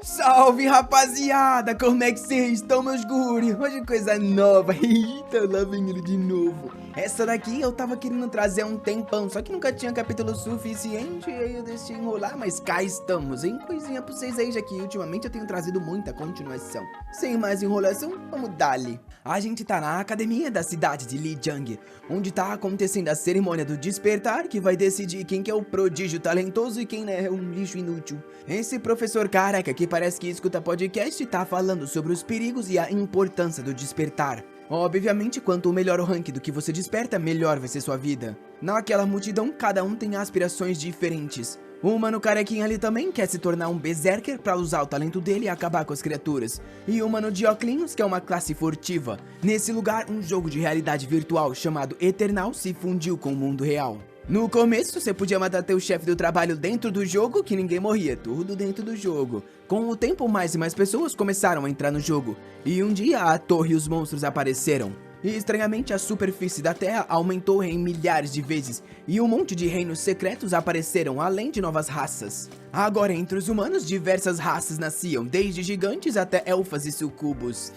Salve, rapaziada! Como é que vocês estão, meus guri? Hoje coisa nova. Eita, lá vem ele de novo. Essa daqui eu tava querendo trazer há um tempão, só que nunca tinha capítulo suficiente, e aí eu deixei enrolar, mas cá estamos, hein? Coisinha pra vocês aí, já que ultimamente eu tenho trazido muita continuação. Sem mais enrolação, vamos dali. A gente tá na academia da cidade de Lijiang, onde tá acontecendo a cerimônia do despertar, que vai decidir quem que é o prodígio talentoso e quem é um lixo inútil. Esse professor careca que parece que escuta podcast tá falando sobre os perigos e a importância do despertar. Obviamente, quanto melhor o rank do que você desperta, melhor vai ser sua vida. Naquela multidão, cada um tem aspirações diferentes. O mano carequinha ali também quer se tornar um berserker pra usar o talento dele e acabar com as criaturas. E o mano de óculos quer uma classe furtiva. Nesse lugar, um jogo de realidade virtual chamado Eternal se fundiu com o mundo real. No começo, você podia matar teu chefe do trabalho dentro do jogo, que ninguém morria, tudo dentro do jogo. Com o tempo, mais e mais pessoas começaram a entrar no jogo, e um dia a torre e os monstros apareceram. E estranhamente a superfície da Terra aumentou em milhares de vezes, e um monte de reinos secretos apareceram, além de novas raças. Agora, entre os humanos, diversas raças nasciam, desde gigantes até elfas e sucubos.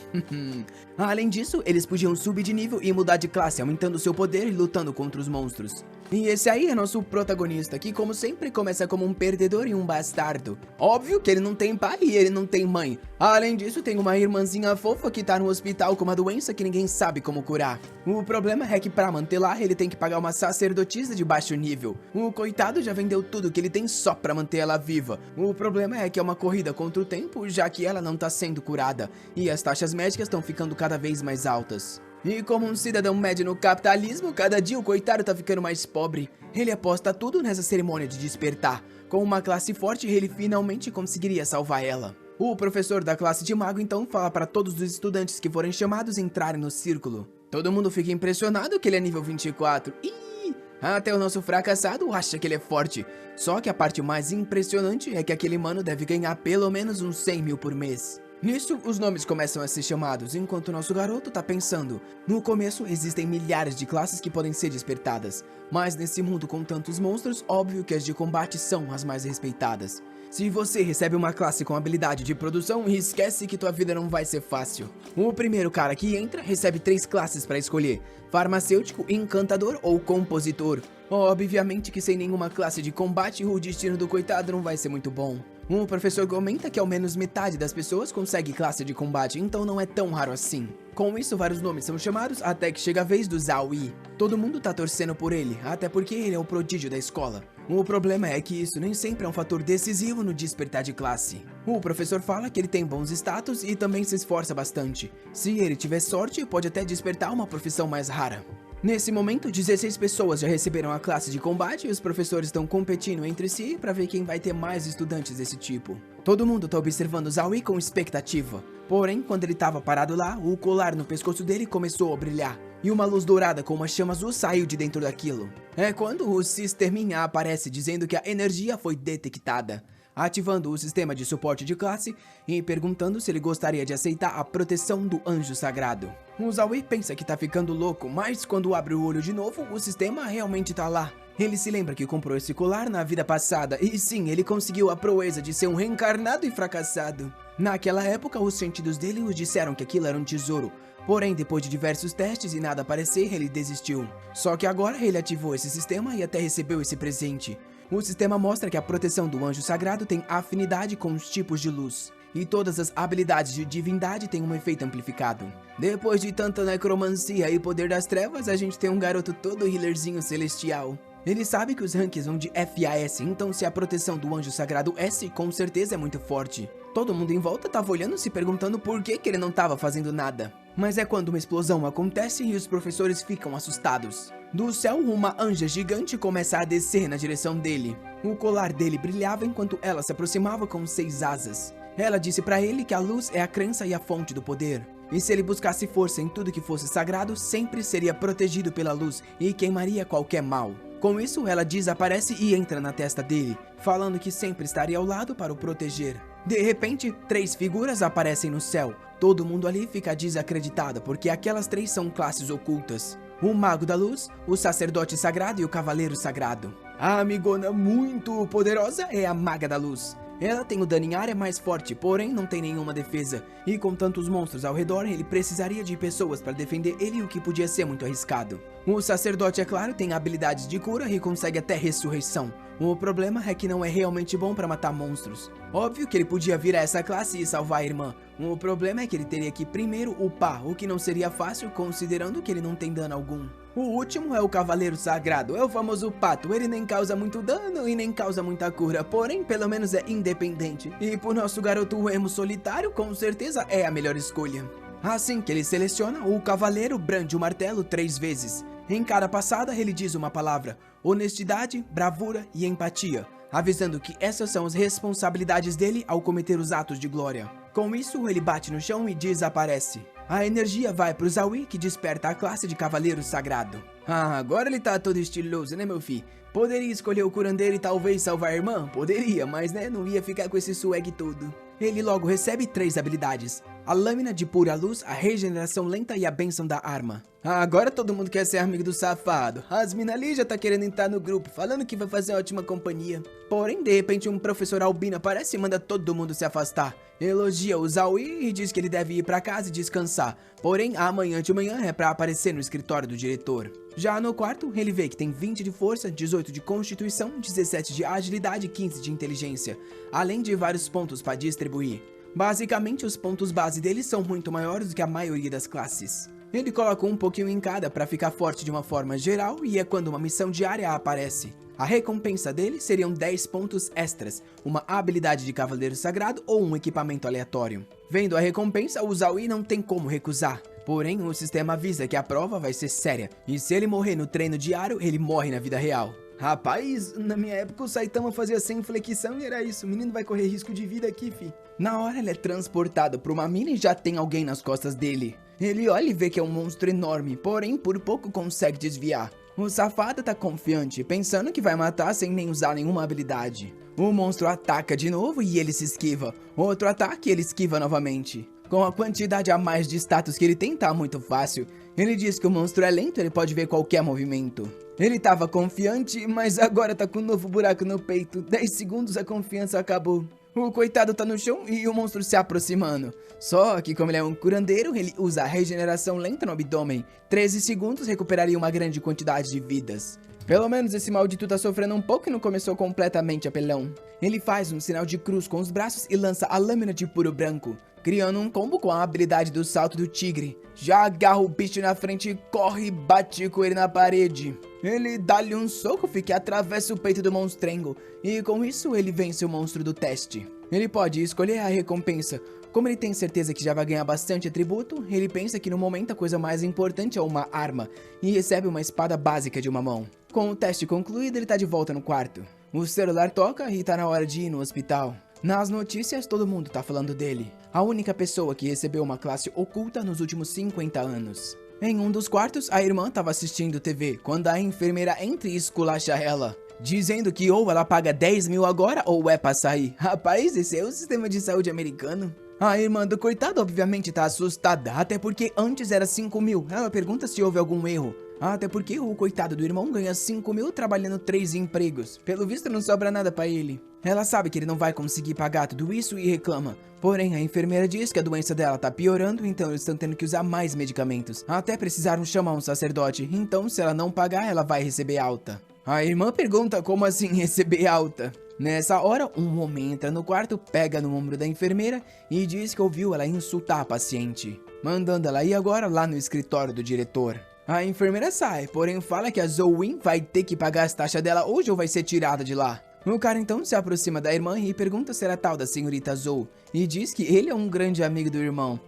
Além disso, eles podiam subir de nível e mudar de classe, aumentando seu poder e lutando contra os monstros. E esse aí é nosso protagonista, que como sempre começa como um perdedor e um bastardo. Óbvio que ele não tem pai e ele não tem mãe. Além disso, tem uma irmãzinha fofa que tá no hospital com uma doença que ninguém sabe como curar. O problema é que pra manter lá, ele tem que pagar uma sacerdotisa de baixo nível. O coitado já vendeu tudo que ele tem só pra manter ela viva. O problema é que é uma corrida contra o tempo, já que ela não tá sendo curada. E as taxas médicas estão ficando cada vez mais altas. E como um cidadão médio no capitalismo, cada dia o coitado tá ficando mais pobre. Ele aposta tudo nessa cerimônia de despertar. Com uma classe forte, ele finalmente conseguiria salvar ela. O professor da classe de mago então fala para todos os estudantes que forem chamados entrarem no círculo. Todo mundo fica impressionado que ele é nível 24. Ih! Até o nosso fracassado acha que ele é forte. Só que a parte mais impressionante é que aquele mano deve ganhar pelo menos uns 100 mil por mês. Nisso, os nomes começam a ser chamados, enquanto o nosso garoto tá pensando. No começo, existem milhares de classes que podem ser despertadas, mas nesse mundo com tantos monstros, óbvio que as de combate são as mais respeitadas. Se você recebe uma classe com habilidade de produção, esquece que tua vida não vai ser fácil. O primeiro cara que entra recebe 3 classes para escolher: farmacêutico, encantador ou compositor. Obviamente que sem nenhuma classe de combate, o destino do coitado não vai ser muito bom. O professor comenta que ao menos metade das pessoas consegue classe de combate, então não é tão raro assim. Com isso, vários nomes são chamados até que chega a vez do Zhao Yi. Todo mundo tá torcendo por ele, até porque ele é o prodígio da escola. O problema é que isso nem sempre é um fator decisivo no despertar de classe. O professor fala que ele tem bons status e também se esforça bastante. Se ele tiver sorte, pode até despertar uma profissão mais rara. Nesse momento, 16 pessoas já receberam a classe de combate e os professores estão competindo entre si para ver quem vai ter mais estudantes desse tipo. Todo mundo tá observando Zhao Yi com expectativa. Porém, quando ele tava parado lá, o colar no pescoço dele começou a brilhar. E uma luz dourada com uma chama azul saiu de dentro daquilo. É quando o sisteminha aparece dizendo que a energia foi detectada, ativando o sistema de suporte de classe e perguntando se ele gostaria de aceitar a proteção do anjo sagrado. O Zhao Yi pensa que tá ficando louco, mas quando abre o olho de novo, o sistema realmente tá lá. Ele se lembra que comprou esse colar na vida passada, e sim, ele conseguiu a proeza de ser um reencarnado e fracassado. Naquela época, os sentidos dele os disseram que aquilo era um tesouro. Porém, depois de diversos testes e nada aparecer, ele desistiu. Só que agora ele ativou esse sistema e até recebeu esse presente. O sistema mostra que a proteção do anjo sagrado tem afinidade com os tipos de luz. E todas as habilidades de divindade têm um efeito amplificado. Depois de tanta necromancia e poder das trevas, a gente tem um garoto todo healerzinho celestial. Ele sabe que os ranks vão de F a S, então se a proteção do anjo sagrado S, com certeza é muito forte. Todo mundo em volta tava olhando, se perguntando por que ele não tava fazendo nada. Mas é quando uma explosão acontece e os professores ficam assustados. Do céu, uma anja gigante começa a descer na direção dele. O colar dele brilhava enquanto ela se aproximava com 6 asas. Ela disse pra ele que a luz é a crença e a fonte do poder. E se ele buscasse força em tudo que fosse sagrado, sempre seria protegido pela luz e queimaria qualquer mal. Com isso, ela desaparece e entra na testa dele, falando que sempre estaria ao lado para o proteger. De repente, 3 figuras aparecem no céu. Todo mundo ali fica desacreditado, porque aquelas 3 são classes ocultas: o Mago da Luz, o Sacerdote Sagrado e o Cavaleiro Sagrado. A amigona muito poderosa é a Maga da Luz. Ela tem o dano em área mais forte, porém não tem nenhuma defesa. E com tantos monstros ao redor, ele precisaria de pessoas para defender ele, o que podia ser muito arriscado. O sacerdote, é claro, tem habilidades de cura e consegue até ressurreição. O problema é que não é realmente bom para matar monstros. Óbvio que ele podia vir a essa classe e salvar a irmã. O problema é que ele teria que primeiro upar, o que não seria fácil considerando que ele não tem dano algum. O último é o Cavaleiro Sagrado, é o famoso pato. Ele nem causa muito dano e nem causa muita cura, porém pelo menos é independente. E por nosso garoto emo solitário, com certeza é a melhor escolha. Assim que ele seleciona, o Cavaleiro brande o martelo 3 vezes. Em cada passada ele diz uma palavra: honestidade, bravura e empatia, avisando que essas são as responsabilidades dele ao cometer os atos de glória. Com isso, ele bate no chão e desaparece. A energia vai pro Zaui, que desperta a classe de Cavaleiro Sagrado. Ah, agora ele tá todo estiloso, né, meu filho? Poderia escolher o curandeiro e talvez salvar a irmã? Poderia, mas né, não ia ficar com esse swag todo. Ele logo recebe 3 habilidades: a lâmina de pura luz, a regeneração lenta e a bênção da arma. Agora todo mundo quer ser amigo do safado. As mina ali já tá querendo entrar no grupo, falando que vai fazer ótima companhia. Porém, de repente um professor albino aparece e manda todo mundo se afastar. Elogia o Zaui e diz que ele deve ir pra casa e descansar. Porém, amanhã de manhã é pra aparecer no escritório do diretor. Já no quarto, ele vê que tem 20 de força, 18 de constituição, 17 de agilidade e 15 de inteligência, além de vários pontos para distribuir. Basicamente, os pontos base dele são muito maiores do que a maioria das classes. Ele coloca um pouquinho em cada para ficar forte de uma forma geral, e é quando uma missão diária aparece. A recompensa dele seriam 10 pontos extras, uma habilidade de Cavaleiro Sagrado ou um equipamento aleatório. Vendo a recompensa, o Zaui não tem como recusar. Porém, o sistema avisa que a prova vai ser séria, e se ele morrer no treino diário, ele morre na vida real. Rapaz, na minha época o Saitama fazia sem flexão e era isso, o menino vai correr risco de vida aqui, fi. Na hora ele é transportado pra uma mina e já tem alguém nas costas dele. Ele olha e vê que é um monstro enorme, porém por pouco consegue desviar. O safado tá confiante, pensando que vai matar sem nem usar nenhuma habilidade. O monstro ataca de novo e ele se esquiva. Outro ataque e ele esquiva novamente. Com a quantidade a mais de status que ele tem, tá muito fácil. Ele diz que o monstro é lento, ele pode ver qualquer movimento. Ele tava confiante, mas agora tá com um novo buraco no peito. 10 segundos a confiança acabou. O coitado tá no chão e o monstro se aproximando. Só que como ele é um curandeiro, ele usa a regeneração lenta no abdômen. 13 segundos recuperaria uma grande quantidade de vidas. Pelo menos esse maldito tá sofrendo um pouco e não começou completamente apelão. Ele faz um sinal de cruz com os braços e lança a lâmina de puro branco, criando um combo com a habilidade do salto do tigre. Já agarra o bicho na frente e corre e bate com ele na parede. Ele dá-lhe um soco que atravessa o peito do monstrengo, e com isso ele vence o monstro do teste. Ele pode escolher a recompensa. Como ele tem certeza que já vai ganhar bastante atributo, ele pensa que no momento a coisa mais importante é uma arma, e recebe uma espada básica de uma mão. Com o teste concluído, ele tá de volta no quarto. O celular toca e tá na hora de ir no hospital. Nas notícias, todo mundo tá falando dele. A única pessoa que recebeu uma classe oculta nos últimos 50 anos. Em um dos quartos, a irmã tava assistindo TV, quando a enfermeira entra e esculacha ela, dizendo que ou ela paga 10 mil agora ou é pra sair. Rapaz, esse é o sistema de saúde americano. A irmã do coitado obviamente tá assustada, até porque antes era 5 mil. Ela pergunta se houve algum erro. Até porque o coitado do irmão ganha 5 mil trabalhando 3 empregos. Pelo visto não sobra nada pra ele. Ela sabe que ele não vai conseguir pagar tudo isso e reclama. Porém, a enfermeira diz que a doença dela tá piorando, então eles estão tendo que usar mais medicamentos. Até precisaram chamar um sacerdote, então se ela não pagar, ela vai receber alta. A irmã pergunta como assim receber alta. Nessa hora, um homem entra no quarto, pega no ombro da enfermeira e diz que ouviu ela insultar a paciente, mandando ela ir agora lá no escritório do diretor. A enfermeira sai, porém fala que a Zoe vai ter que pagar as taxas dela hoje ou vai ser tirada de lá. O cara então se aproxima da irmã e pergunta se era tal da senhorita Zou, e diz que ele é um grande amigo do irmão.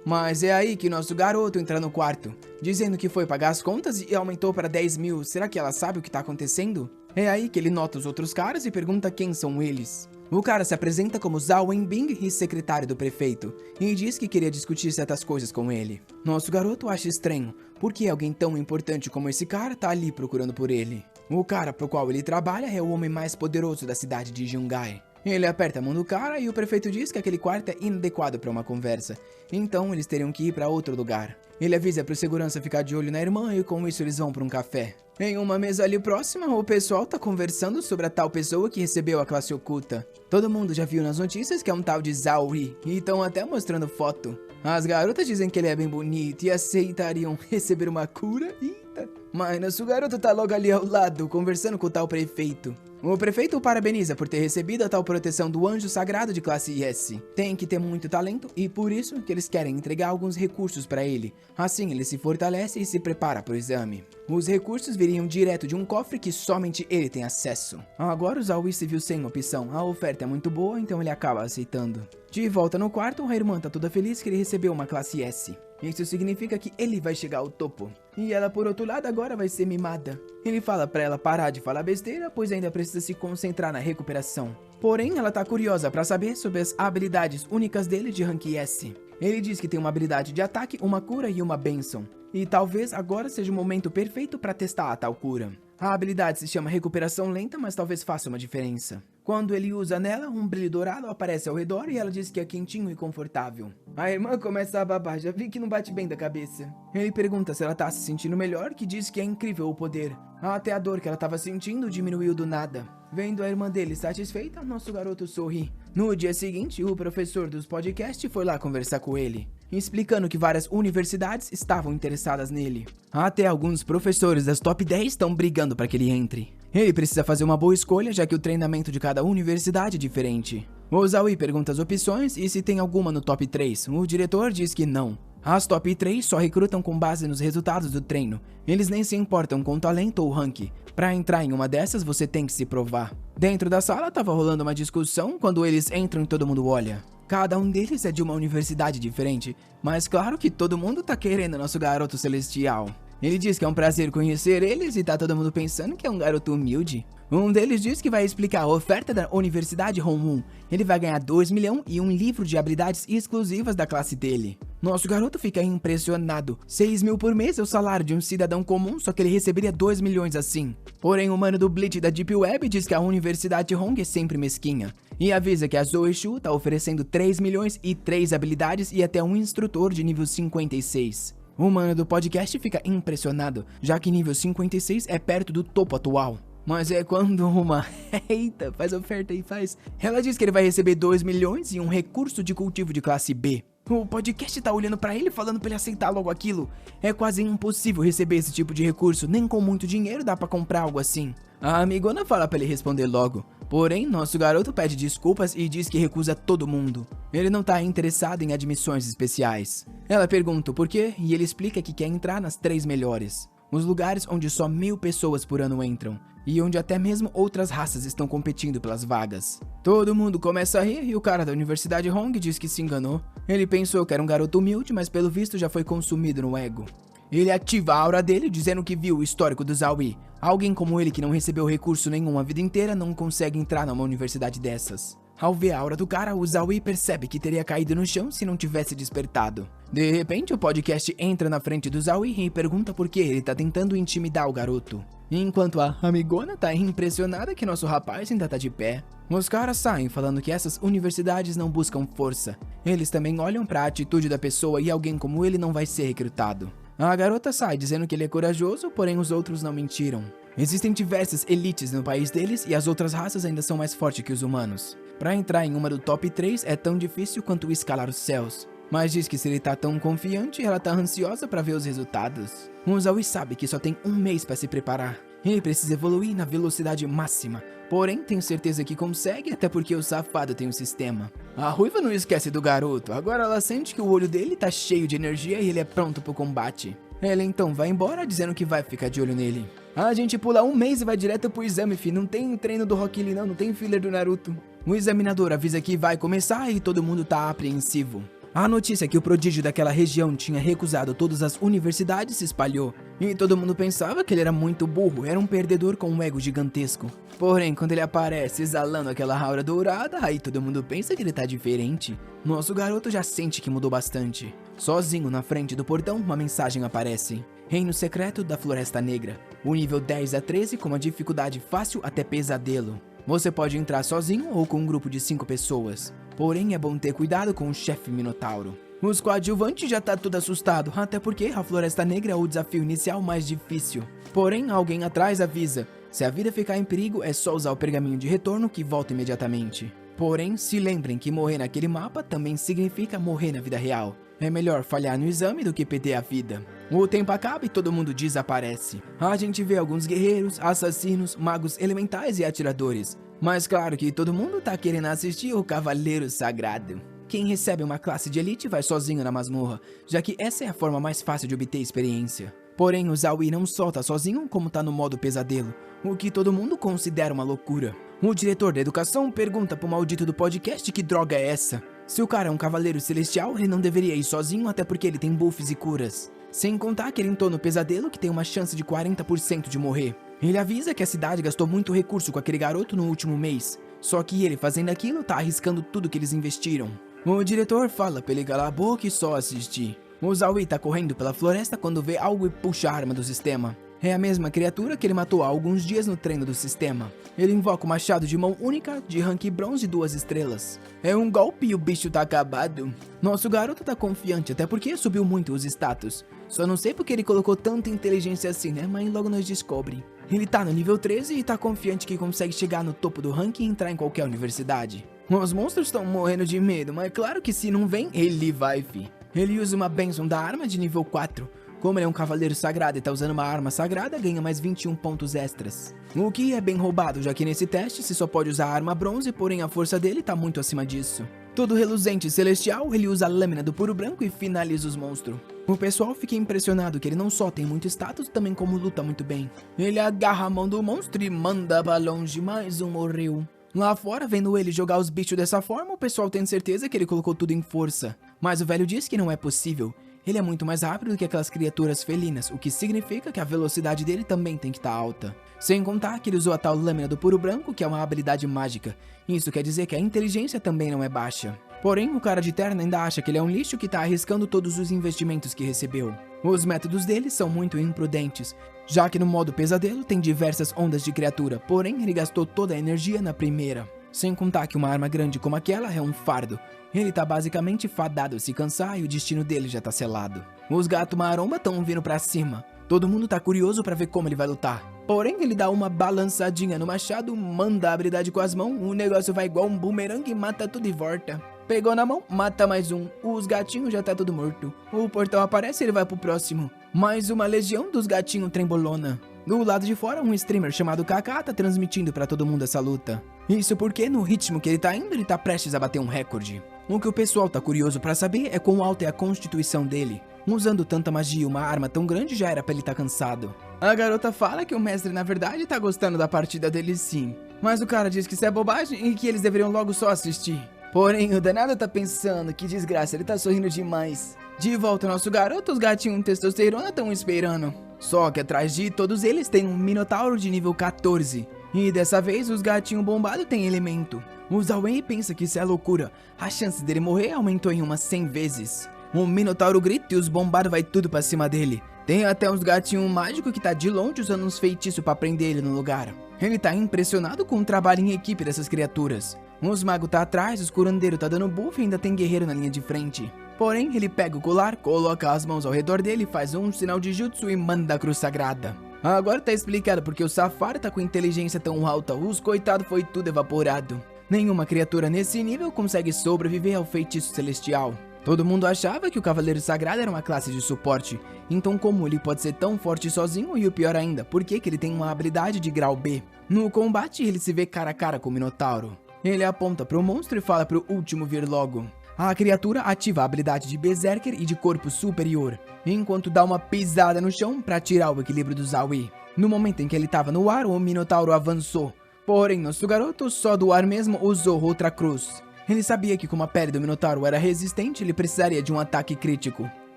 Mas é aí que nosso garoto entra no quarto, dizendo que foi pagar as contas e aumentou para 10 mil. Será que ela sabe o que tá acontecendo? É aí que ele nota os outros caras e pergunta quem são eles. O cara se apresenta como Zhao Wenbing e secretário do prefeito, e diz que queria discutir certas coisas com ele. Nosso garoto acha estranho, porque alguém tão importante como esse cara tá ali procurando por ele. O cara pro qual ele trabalha é o homem mais poderoso da cidade de Jungai. Ele aperta a mão do cara e o prefeito diz que aquele quarto é inadequado para uma conversa, então eles teriam que ir para outro lugar. Ele avisa pro segurança ficar de olho na irmã e com isso eles vão para um café. Em uma mesa ali próxima, o pessoal tá conversando sobre a tal pessoa que recebeu a classe oculta. Todo mundo já viu nas notícias que é um tal de Zauri, e estão até mostrando foto. As garotas dizem que ele é bem bonito e aceitariam receber uma cura. Eita. Mas nosso garoto tá logo ali ao lado, conversando com o tal prefeito. O prefeito o parabeniza por ter recebido a tal proteção do anjo sagrado de classe S. Tem que ter muito talento e por isso que eles querem entregar alguns recursos para ele. Assim ele se fortalece e se prepara para o exame. Os recursos viriam direto de um cofre que somente ele tem acesso. Agora o Zaui se viu sem opção, a oferta é muito boa, então ele acaba aceitando. De volta no quarto, a irmã tá toda feliz que ele recebeu uma classe S. Isso significa que ele vai chegar ao topo. E ela, por outro lado, agora vai ser mimada. Ele fala pra ela parar de falar besteira, pois ainda precisa se concentrar na recuperação. Porém, ela tá curiosa pra saber sobre as habilidades únicas dele de rank S. Ele diz que tem uma habilidade de ataque, uma cura e uma bênção. E talvez agora seja o momento perfeito pra testar a tal cura. A habilidade se chama recuperação lenta, mas talvez faça uma diferença. Quando ele usa nela, um brilho dourado aparece ao redor e ela diz que é quentinho e confortável. A irmã começa a babar, já vi que não bate bem da cabeça. Ele pergunta se ela tá se sentindo melhor, que diz que é incrível o poder. Até a dor que ela tava sentindo diminuiu do nada. Vendo a irmã dele satisfeita, nosso garoto sorri. No dia seguinte, o professor dos podcasts foi lá conversar com ele, explicando que várias universidades estavam interessadas nele. Até alguns professores das top 10 estão brigando para que ele entre. Ele precisa fazer uma boa escolha, já que o treinamento de cada universidade é diferente. O Zaui pergunta as opções e se tem alguma no top 3. O diretor diz que não. As top 3 só recrutam com base nos resultados do treino. Eles nem se importam com talento ou rank. Pra entrar em uma dessas, você tem que se provar. Dentro da sala tava rolando uma discussão, quando eles entram e todo mundo olha. Cada um deles é de uma universidade diferente, mas claro que todo mundo tá querendo nosso garoto celestial. Ele diz que é um prazer conhecer eles e tá todo mundo pensando que é um garoto humilde. Um deles diz que vai explicar a oferta da Universidade Honmun. Ele vai ganhar 2 milhões e um livro de habilidades exclusivas da classe dele. Nosso garoto fica impressionado. 6 mil por mês é o salário de um cidadão comum, só que ele receberia 2 milhões assim. Porém, o mano do Bleach da Deep Web diz que a Universidade Hong é sempre mesquinha. E avisa que a Zoe Shu tá oferecendo 3 milhões e 3 habilidades e até um instrutor de nível 56. O mano do podcast fica impressionado, já que nível 56 é perto do topo atual. Mas é quando uma... Eita, faz oferta aí, faz. Ela diz que ele vai receber 2 milhões e um recurso de cultivo de classe B. O podcast tá olhando pra ele falando pra ele aceitar logo aquilo. É quase impossível receber esse tipo de recurso, nem com muito dinheiro dá pra comprar algo assim. A amigona fala pra ele responder logo. Porém, nosso garoto pede desculpas e diz que recusa todo mundo. Ele não tá interessado em admissões especiais. Ela pergunta o porquê e ele explica que quer entrar nas 3 melhores. Os lugares onde só 1000 pessoas por ano entram. E onde até mesmo outras raças estão competindo pelas vagas. Todo mundo começa a rir e o cara da Universidade Hong diz que se enganou. Ele pensou que era um garoto humilde, mas pelo visto já foi consumido no ego. Ele ativa a aura dele dizendo que viu o histórico do Zaui. Alguém como ele que não recebeu recurso nenhum a vida inteira não consegue entrar numa universidade dessas. Ao ver a aura do cara, o Zaui percebe que teria caído no chão se não tivesse despertado. De repente, o podcast entra na frente do Zaui e pergunta por que ele tá tentando intimidar o garoto. Enquanto a amigona tá impressionada que nosso rapaz ainda tá de pé. Os caras saem falando que essas universidades não buscam força. Eles também olham pra atitude da pessoa e alguém como ele não vai ser recrutado. A garota sai dizendo que ele é corajoso, porém os outros não mentiram. Existem diversas elites no país deles e as outras raças ainda são mais fortes que os humanos. Pra entrar em uma do top 3 é tão difícil quanto escalar os céus. Mas diz que se ele tá tão confiante, ela tá ansiosa pra ver os resultados. O Zaui sabe que só tem um mês pra se preparar. Ele precisa evoluir na velocidade máxima. Porém, tenho certeza que consegue, até porque o safado tem um sistema. A ruiva não esquece do garoto, agora ela sente que o olho dele tá cheio de energia e ele é pronto pro combate. Ela então vai embora dizendo que vai ficar de olho nele. A gente pula um mês e vai direto pro exame, fi. Não tem treino do Rock Lee não tem filler do Naruto. O examinador avisa que vai começar e todo mundo tá apreensivo. A notícia que o prodígio daquela região tinha recusado todas as universidades se espalhou. E todo mundo pensava que ele era muito burro, era um perdedor com um ego gigantesco. Porém, quando ele aparece exalando aquela aura dourada, aí todo mundo pensa que ele tá diferente. Nosso garoto já sente que mudou bastante. Sozinho na frente do portão, uma mensagem aparece. Reino Secreto da Floresta Negra. O nível 10 a 13 com uma dificuldade fácil até pesadelo. Você pode entrar sozinho ou com um grupo de 5 pessoas. Porém, é bom ter cuidado com o chefe Minotauro. Os coadjuvantes já tá tudo assustado, até porque a Floresta Negra é o desafio inicial mais difícil. Porém, alguém atrás avisa. Se a vida ficar em perigo, é só usar o pergaminho de retorno que volta imediatamente. Porém, se lembrem que morrer naquele mapa também significa morrer na vida real. É melhor falhar no exame do que perder a vida. O tempo acaba e todo mundo desaparece. A gente vê alguns guerreiros, assassinos, magos elementais e atiradores. Mas claro que todo mundo tá querendo assistir o Cavaleiro Sagrado. Quem recebe uma classe de elite vai sozinho na masmorra, já que essa é a forma mais fácil de obter experiência. Porém, o Zowie não só tá sozinho, como tá no modo pesadelo, o que todo mundo considera uma loucura. O diretor da educação pergunta pro maldito do podcast que droga é essa. Se o cara é um cavaleiro celestial, ele não deveria ir sozinho, até porque ele tem buffs e curas. Sem contar que ele entrou no pesadelo, que tem uma chance de 40% de morrer. Ele avisa que a cidade gastou muito recurso com aquele garoto no último mês. Só que ele fazendo aquilo tá arriscando tudo que eles investiram. O diretor fala pra ele calar a boca e só assistir. O Zowie tá correndo pela floresta quando vê algo e puxa a arma do sistema. É a mesma criatura que ele matou há alguns dias no treino do sistema. Ele invoca o machado de mão única, de rank bronze 2 estrelas. É um golpe e o bicho tá acabado. Nosso garoto tá confiante, até porque subiu muito os status. Só não sei porque ele colocou tanta inteligência assim, né? Mas logo nós descobre. Ele tá no nível 13 e tá confiante que consegue chegar no topo do ranking e entrar em qualquer universidade. Os monstros estão morrendo de medo, mas claro que se não vem, ele vai, fi. Ele usa uma bênção da arma de nível 4. Como ele é um cavaleiro sagrado e tá usando uma arma sagrada, ganha mais 21 pontos extras. O que é bem roubado, já que nesse teste se só pode usar a arma bronze, porém a força dele tá muito acima disso. Todo reluzente e celestial, ele usa a lâmina do puro branco e finaliza os monstros. O pessoal fica impressionado que ele não só tem muito status, também como luta muito bem. Ele agarra a mão do monstro e manda pra longe, mais um morreu. Lá fora, vendo ele jogar os bichos dessa forma, o pessoal tem certeza que ele colocou tudo em força. Mas o velho diz que não é possível. Ele é muito mais rápido do que aquelas criaturas felinas, o que significa que a velocidade dele também tem que estar alta. Sem contar que ele usou a tal lâmina do puro branco, que é uma habilidade mágica. Isso quer dizer que a inteligência também não é baixa. Porém, o cara de terno ainda acha que ele é um lixo que tá arriscando todos os investimentos que recebeu. Os métodos dele são muito imprudentes, já que no modo pesadelo tem diversas ondas de criatura, porém ele gastou toda a energia na primeira. Sem contar que uma arma grande como aquela é um fardo. Ele tá basicamente fadado a se cansar e o destino dele já tá selado. Os gatos maromba tão vindo pra cima. Todo mundo tá curioso pra ver como ele vai lutar. Porém, ele dá uma balançadinha no machado, manda a habilidade com as mãos, o negócio vai igual um bumerangue e mata tudo e volta. Pegou na mão, mata mais um. Os gatinhos já tá tudo morto. O portão aparece e ele vai pro próximo. Mais uma legião dos gatinhos trembolona. Do lado de fora, um streamer chamado Kaká tá transmitindo pra todo mundo essa luta. Isso porque, no ritmo que ele tá indo, ele tá prestes a bater um recorde. O que o pessoal tá curioso pra saber é quão alta é a constituição dele. Usando tanta magia e uma arma tão grande, já era pra ele tá cansado. A garota fala que o mestre na verdade tá gostando da partida dele sim. Mas o cara diz que isso é bobagem e que eles deveriam logo só assistir. Porém, o danado tá pensando, que desgraça, ele tá sorrindo demais. De volta ao nosso garoto, os gatinhos testosterona tão esperando. Só que atrás de todos eles tem um Minotauro de nível 14. E dessa vez os gatinhos bombados têm elemento. O Zowie pensa que isso é loucura. A chance dele morrer aumentou em umas 100 vezes. O Minotauro grita e os bombados vai tudo pra cima dele. Tem até uns gatinhos mágicos que tá de longe usando uns feitiços pra prender ele no lugar. Ele tá impressionado com o trabalho em equipe dessas criaturas. Os magos tá atrás, os curandeiros tá dando buff e ainda tem guerreiro na linha de frente. Porém, ele pega o colar, coloca as mãos ao redor dele, faz um sinal de jutsu e manda a cruz sagrada. Agora tá explicado porque o Safari tá com inteligência tão alta, os coitados foi tudo evaporado. Nenhuma criatura nesse nível consegue sobreviver ao feitiço celestial. Todo mundo achava que o Cavaleiro Sagrado era uma classe de suporte, então como ele pode ser tão forte sozinho e o pior ainda, por que ele tem uma habilidade de grau B? No combate ele se vê cara a cara com o Minotauro. Ele aponta pro monstro e fala pro último vir logo. A criatura ativa a habilidade de Berserker e de corpo superior, enquanto dá uma pisada no chão para tirar o equilíbrio do Zowie. No momento em que ele estava no ar, o Minotauro avançou. Porém, nosso garoto, só do ar mesmo, usou outra cruz. Ele sabia que como a pele do Minotauro era resistente, ele precisaria de um ataque crítico.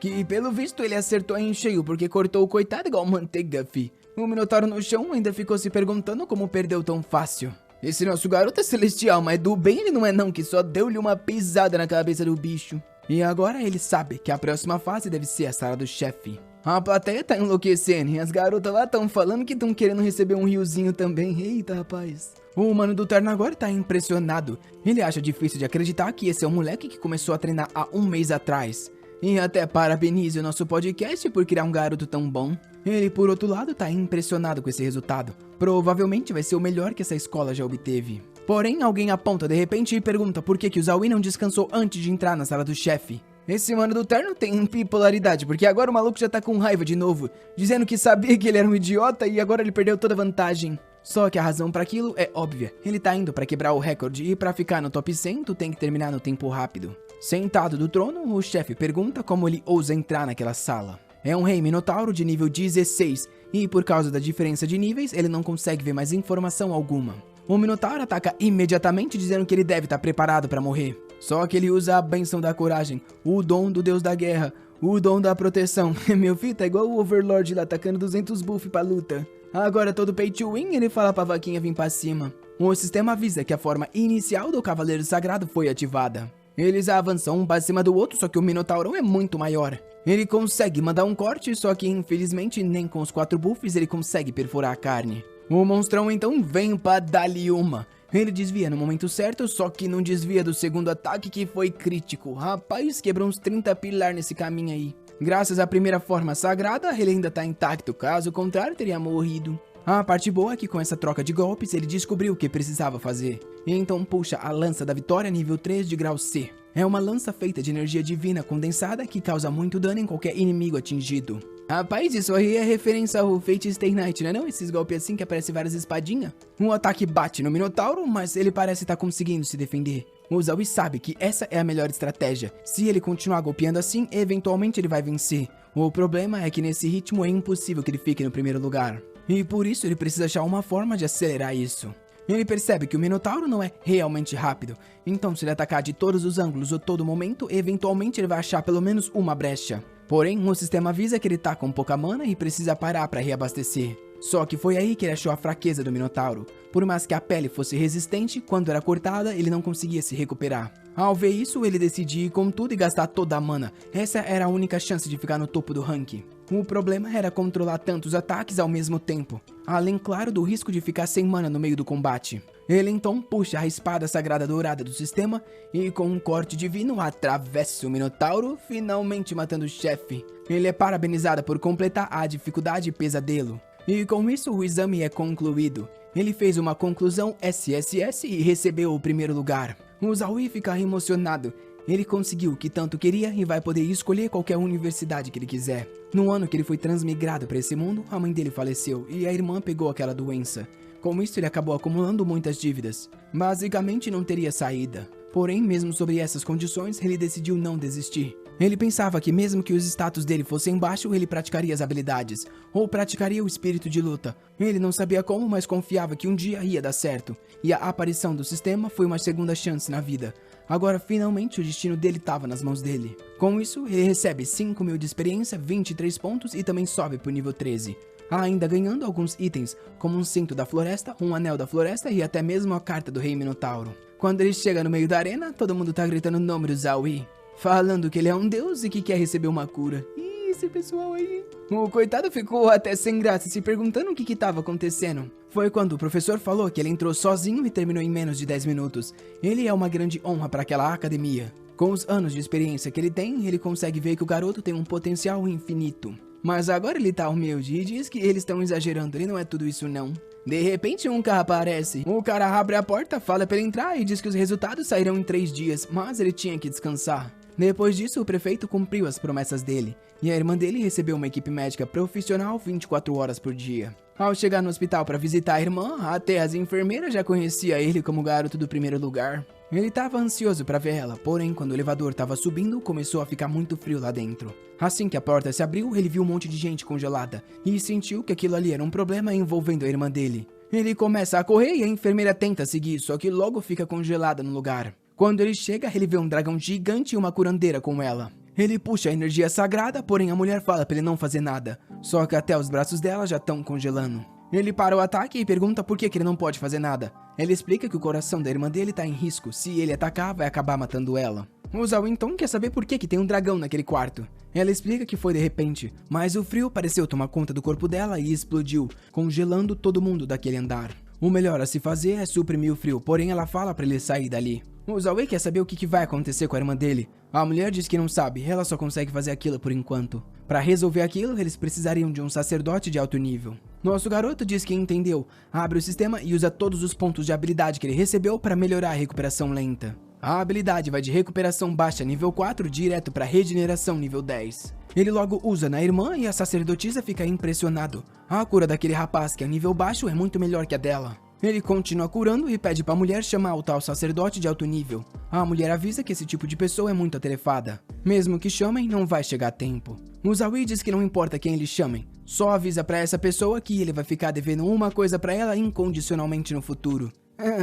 Que, pelo visto, ele acertou em cheio, porque cortou o coitado igual manteiga, fi. O Minotauro no chão ainda ficou se perguntando como perdeu tão fácil. Esse nosso garoto é celestial, mas do bem ele não é não, que só deu-lhe uma pisada na cabeça do bicho. E agora ele sabe que a próxima fase deve ser a sala do chefe. A plateia tá enlouquecendo e as garotas lá tão falando que tão querendo receber um riozinho também. Eita, rapaz. O humano do terno agora tá impressionado. Ele acha difícil de acreditar que esse é um moleque que começou a treinar há um mês atrás. E até parabeniza o nosso podcast por criar um garoto tão bom. Ele, por outro lado, tá impressionado com esse resultado. Provavelmente vai ser o melhor que essa escola já obteve. Porém, alguém aponta de repente e pergunta por que o Zaui não descansou antes de entrar na sala do chefe. Esse mano do terno tem bipolaridade, porque agora o maluco já tá com raiva de novo, dizendo que sabia que ele era um idiota e agora ele perdeu toda a vantagem. Só que a razão pra aquilo é óbvia. Ele tá indo pra quebrar o recorde e pra ficar no top 100 tu tem que terminar no tempo rápido. Sentado do trono, o chefe pergunta como ele ousa entrar naquela sala. É um rei minotauro de nível 16 e por causa da diferença de níveis ele não consegue ver mais informação alguma. O minotauro ataca imediatamente dizendo que ele deve estar preparado pra morrer. Só que ele usa a bênção da coragem, o dom do deus da guerra, o dom da proteção. Meu filho tá igual o Overlord lá atacando 200 buff pra luta. Agora todo pay to win ele fala pra vaquinha vir pra cima. O sistema avisa que a forma inicial do Cavaleiro Sagrado foi ativada. Eles avançam um pra cima do outro, só que o Minotaurão é muito maior. Ele consegue mandar um corte, só que infelizmente nem com os 4 buffs ele consegue perfurar a carne. O monstrão então vem pra dar-lhe uma. Ele desvia no momento certo, só que não desvia do segundo ataque que foi crítico. Rapaz, quebrou uns 30 pilar nesse caminho aí. Graças à primeira forma sagrada, ele ainda tá intacto, caso contrário teria morrido. A parte boa é que com essa troca de golpes ele descobriu o que precisava fazer. E então puxa a lança da vitória nível 3 de grau C. É uma lança feita de energia divina condensada que causa muito dano em qualquer inimigo atingido. Rapaz, isso aí é referência ao Fate Stay Night, né não? Esses golpes assim que aparecem várias espadinhas. Um ataque bate no Minotauro, mas ele parece estar conseguindo se defender. O Zaui sabe que essa é a melhor estratégia. Se ele continuar golpeando assim, eventualmente ele vai vencer. O problema é que nesse ritmo é impossível que ele fique no primeiro lugar. E por isso ele precisa achar uma forma de acelerar isso. Ele percebe que o Minotauro não é realmente rápido, então se ele atacar de todos os ângulos ou todo momento, eventualmente ele vai achar pelo menos uma brecha. Porém, o sistema avisa que ele tá com pouca mana e precisa parar para reabastecer. Só que foi aí que ele achou a fraqueza do Minotauro. Por mais que a pele fosse resistente, quando era cortada, ele não conseguia se recuperar. Ao ver isso, ele decidiu ir com tudo e gastar toda a mana. Essa era a única chance de ficar no topo do ranking. O problema era controlar tantos ataques ao mesmo tempo, além, claro, do risco de ficar sem mana no meio do combate. Ele então puxa a espada sagrada dourada do sistema e com um corte divino atravessa o Minotauro, finalmente matando o chefe. Ele é parabenizado por completar a dificuldade pesadelo. E com isso o exame é concluído. Ele fez uma conclusão SSS e recebeu o primeiro lugar. O Zaui fica emocionado. Ele conseguiu o que tanto queria e vai poder escolher qualquer universidade que ele quiser. No ano que ele foi transmigrado para esse mundo, a mãe dele faleceu e a irmã pegou aquela doença. Com isso ele acabou acumulando muitas dívidas. Basicamente não teria saída. Porém, mesmo sobre essas condições, ele decidiu não desistir. Ele pensava que mesmo que os status dele fossem baixos, ele praticaria as habilidades, ou praticaria o espírito de luta. Ele não sabia como, mas confiava que um dia ia dar certo, e a aparição do sistema foi uma segunda chance na vida. Agora, finalmente, o destino dele estava nas mãos dele. Com isso, ele recebe 5.000 de experiência, 23 pontos e também sobe para o nível 13. Ainda ganhando alguns itens, como um cinto da floresta, um anel da floresta e até mesmo a carta do rei Minotauro. Quando ele chega no meio da arena, todo mundo tá gritando o nome do Zaui, falando que ele é um deus e que quer receber uma cura. Ih, esse pessoal aí. O coitado ficou até sem graça, se perguntando o que tava acontecendo. Foi quando o professor falou que ele entrou sozinho e terminou em menos de 10 minutos. Ele é uma grande honra para aquela academia. Com os anos de experiência que ele tem, ele consegue ver que o garoto tem um potencial infinito. Mas agora ele tá humilde e diz que eles estão exagerando, ele não é tudo isso não. De repente um cara aparece, o cara abre a porta, fala pra ele entrar e diz que os resultados sairão em 3 dias, mas ele tinha que descansar. Depois disso, o prefeito cumpriu as promessas dele, e a irmã dele recebeu uma equipe médica profissional 24 horas por dia. Ao chegar no hospital para visitar a irmã, até as enfermeiras já conheciam ele como o garoto do primeiro lugar. Ele estava ansioso para ver ela, porém quando o elevador estava subindo, começou a ficar muito frio lá dentro. Assim que a porta se abriu, ele viu um monte de gente congelada, e sentiu que aquilo ali era um problema envolvendo a irmã dele. Ele começa a correr e a enfermeira tenta seguir, só que logo fica congelada no lugar. Quando ele chega, ele vê um dragão gigante e uma curandeira com ela. Ele puxa a energia sagrada, porém a mulher fala pra ele não fazer nada. Só que até os braços dela já estão congelando. Ele para o ataque e pergunta por que ele não pode fazer nada. Ela explica que o coração da irmã dele tá em risco. Se ele atacar, vai acabar matando ela. O Zaui então quer saber por que tem um dragão naquele quarto. Ela explica que foi de repente, mas o frio pareceu tomar conta do corpo dela e explodiu, congelando todo mundo daquele andar. O melhor a se fazer é suprimir o frio, porém ela fala pra ele sair dali. O Zoe quer saber o que vai acontecer com a irmã dele. A mulher diz que não sabe, ela só consegue fazer aquilo por enquanto. Para resolver aquilo, eles precisariam de um sacerdote de alto nível. Nosso garoto diz que entendeu, abre o sistema e usa todos os pontos de habilidade que ele recebeu para melhorar a recuperação lenta. A habilidade vai de recuperação baixa nível 4 direto para regeneração nível 10. Ele logo usa na irmã e a sacerdotisa fica impressionado. A cura daquele rapaz que é nível baixo é muito melhor que a dela. Ele continua curando e pede para a mulher chamar o tal sacerdote de alto nível. A mulher avisa que esse tipo de pessoa é muito atarefada. Mesmo que chamem, não vai chegar a tempo. O Zoe diz que não importa quem eles chamem, só avisa para essa pessoa que ele vai ficar devendo uma coisa para ela incondicionalmente no futuro.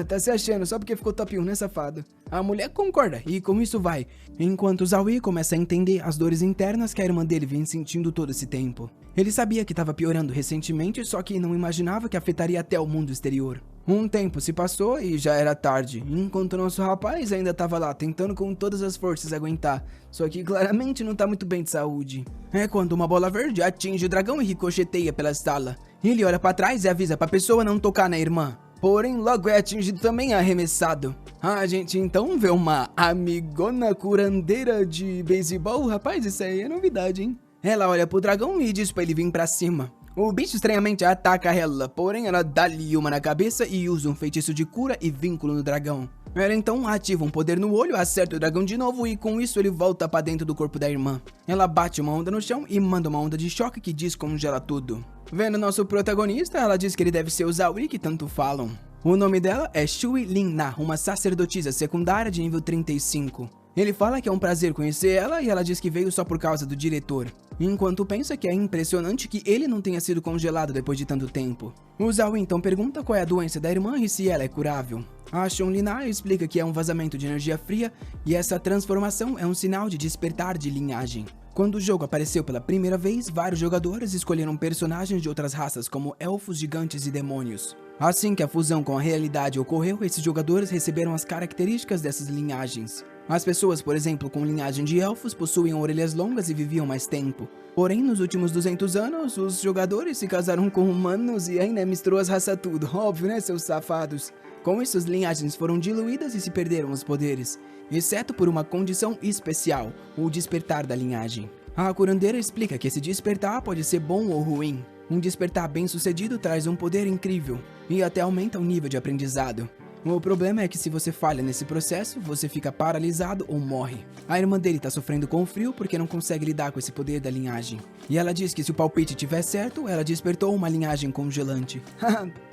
Tá se achando só porque ficou top 1, né, safado? A mulher concorda e com isso vai, enquanto o Zoe começa a entender as dores internas que a irmã dele vem sentindo todo esse tempo. Ele sabia que estava piorando recentemente, só que não imaginava que afetaria até o mundo exterior. Um tempo se passou e já era tarde, enquanto nosso rapaz ainda estava lá tentando com todas as forças aguentar, só que claramente não tá muito bem de saúde. É quando uma bola verde atinge o dragão e ricocheteia pela sala. Ele olha para trás e avisa para a pessoa não tocar na irmã. Porém, logo é atingido também e arremessado. A gente então vê uma amigona curandeira de beisebol. Rapaz, isso aí é novidade, hein? Ela olha pro dragão e diz pra ele vir pra cima. O bicho estranhamente ataca ela, porém ela dá-lhe uma na cabeça e usa um feitiço de cura e vínculo no dragão. Ela então ativa um poder no olho, acerta o dragão de novo e com isso ele volta pra dentro do corpo da irmã. Ela bate uma onda no chão e manda uma onda de choque que descongela tudo. Vendo nosso protagonista, ela diz que ele deve ser o Zoe que tanto falam. O nome dela é Shui Lin Na, uma sacerdotisa secundária de nível 35. Ele fala que é um prazer conhecer ela e ela diz que veio só por causa do diretor. Enquanto pensa que é impressionante que ele não tenha sido congelado depois de tanto tempo. O Zoe então pergunta qual é a doença da irmã e se ela é curável. A Shun Lina explica que é um vazamento de energia fria e essa transformação é um sinal de despertar de linhagem. Quando o jogo apareceu pela primeira vez, vários jogadores escolheram personagens de outras raças como elfos, gigantes e demônios. Assim que a fusão com a realidade ocorreu, esses jogadores receberam as características dessas linhagens. As pessoas, por exemplo, com linhagem de elfos possuíam orelhas longas e viviam mais tempo. Porém, nos últimos 200 anos, os jogadores se casaram com humanos e ainda misturou as raças tudo. Óbvio, né, seus safados? Com isso, as linhagens foram diluídas e se perderam os poderes, exceto por uma condição especial, o despertar da linhagem. A curandeira explica que esse despertar pode ser bom ou ruim. Um despertar bem sucedido traz um poder incrível e até aumenta o nível de aprendizado. O problema é que se você falha nesse processo, você fica paralisado ou morre. A irmã dele tá sofrendo com o frio porque não consegue lidar com esse poder da linhagem. E ela diz que se o palpite tiver certo, ela despertou uma linhagem congelante.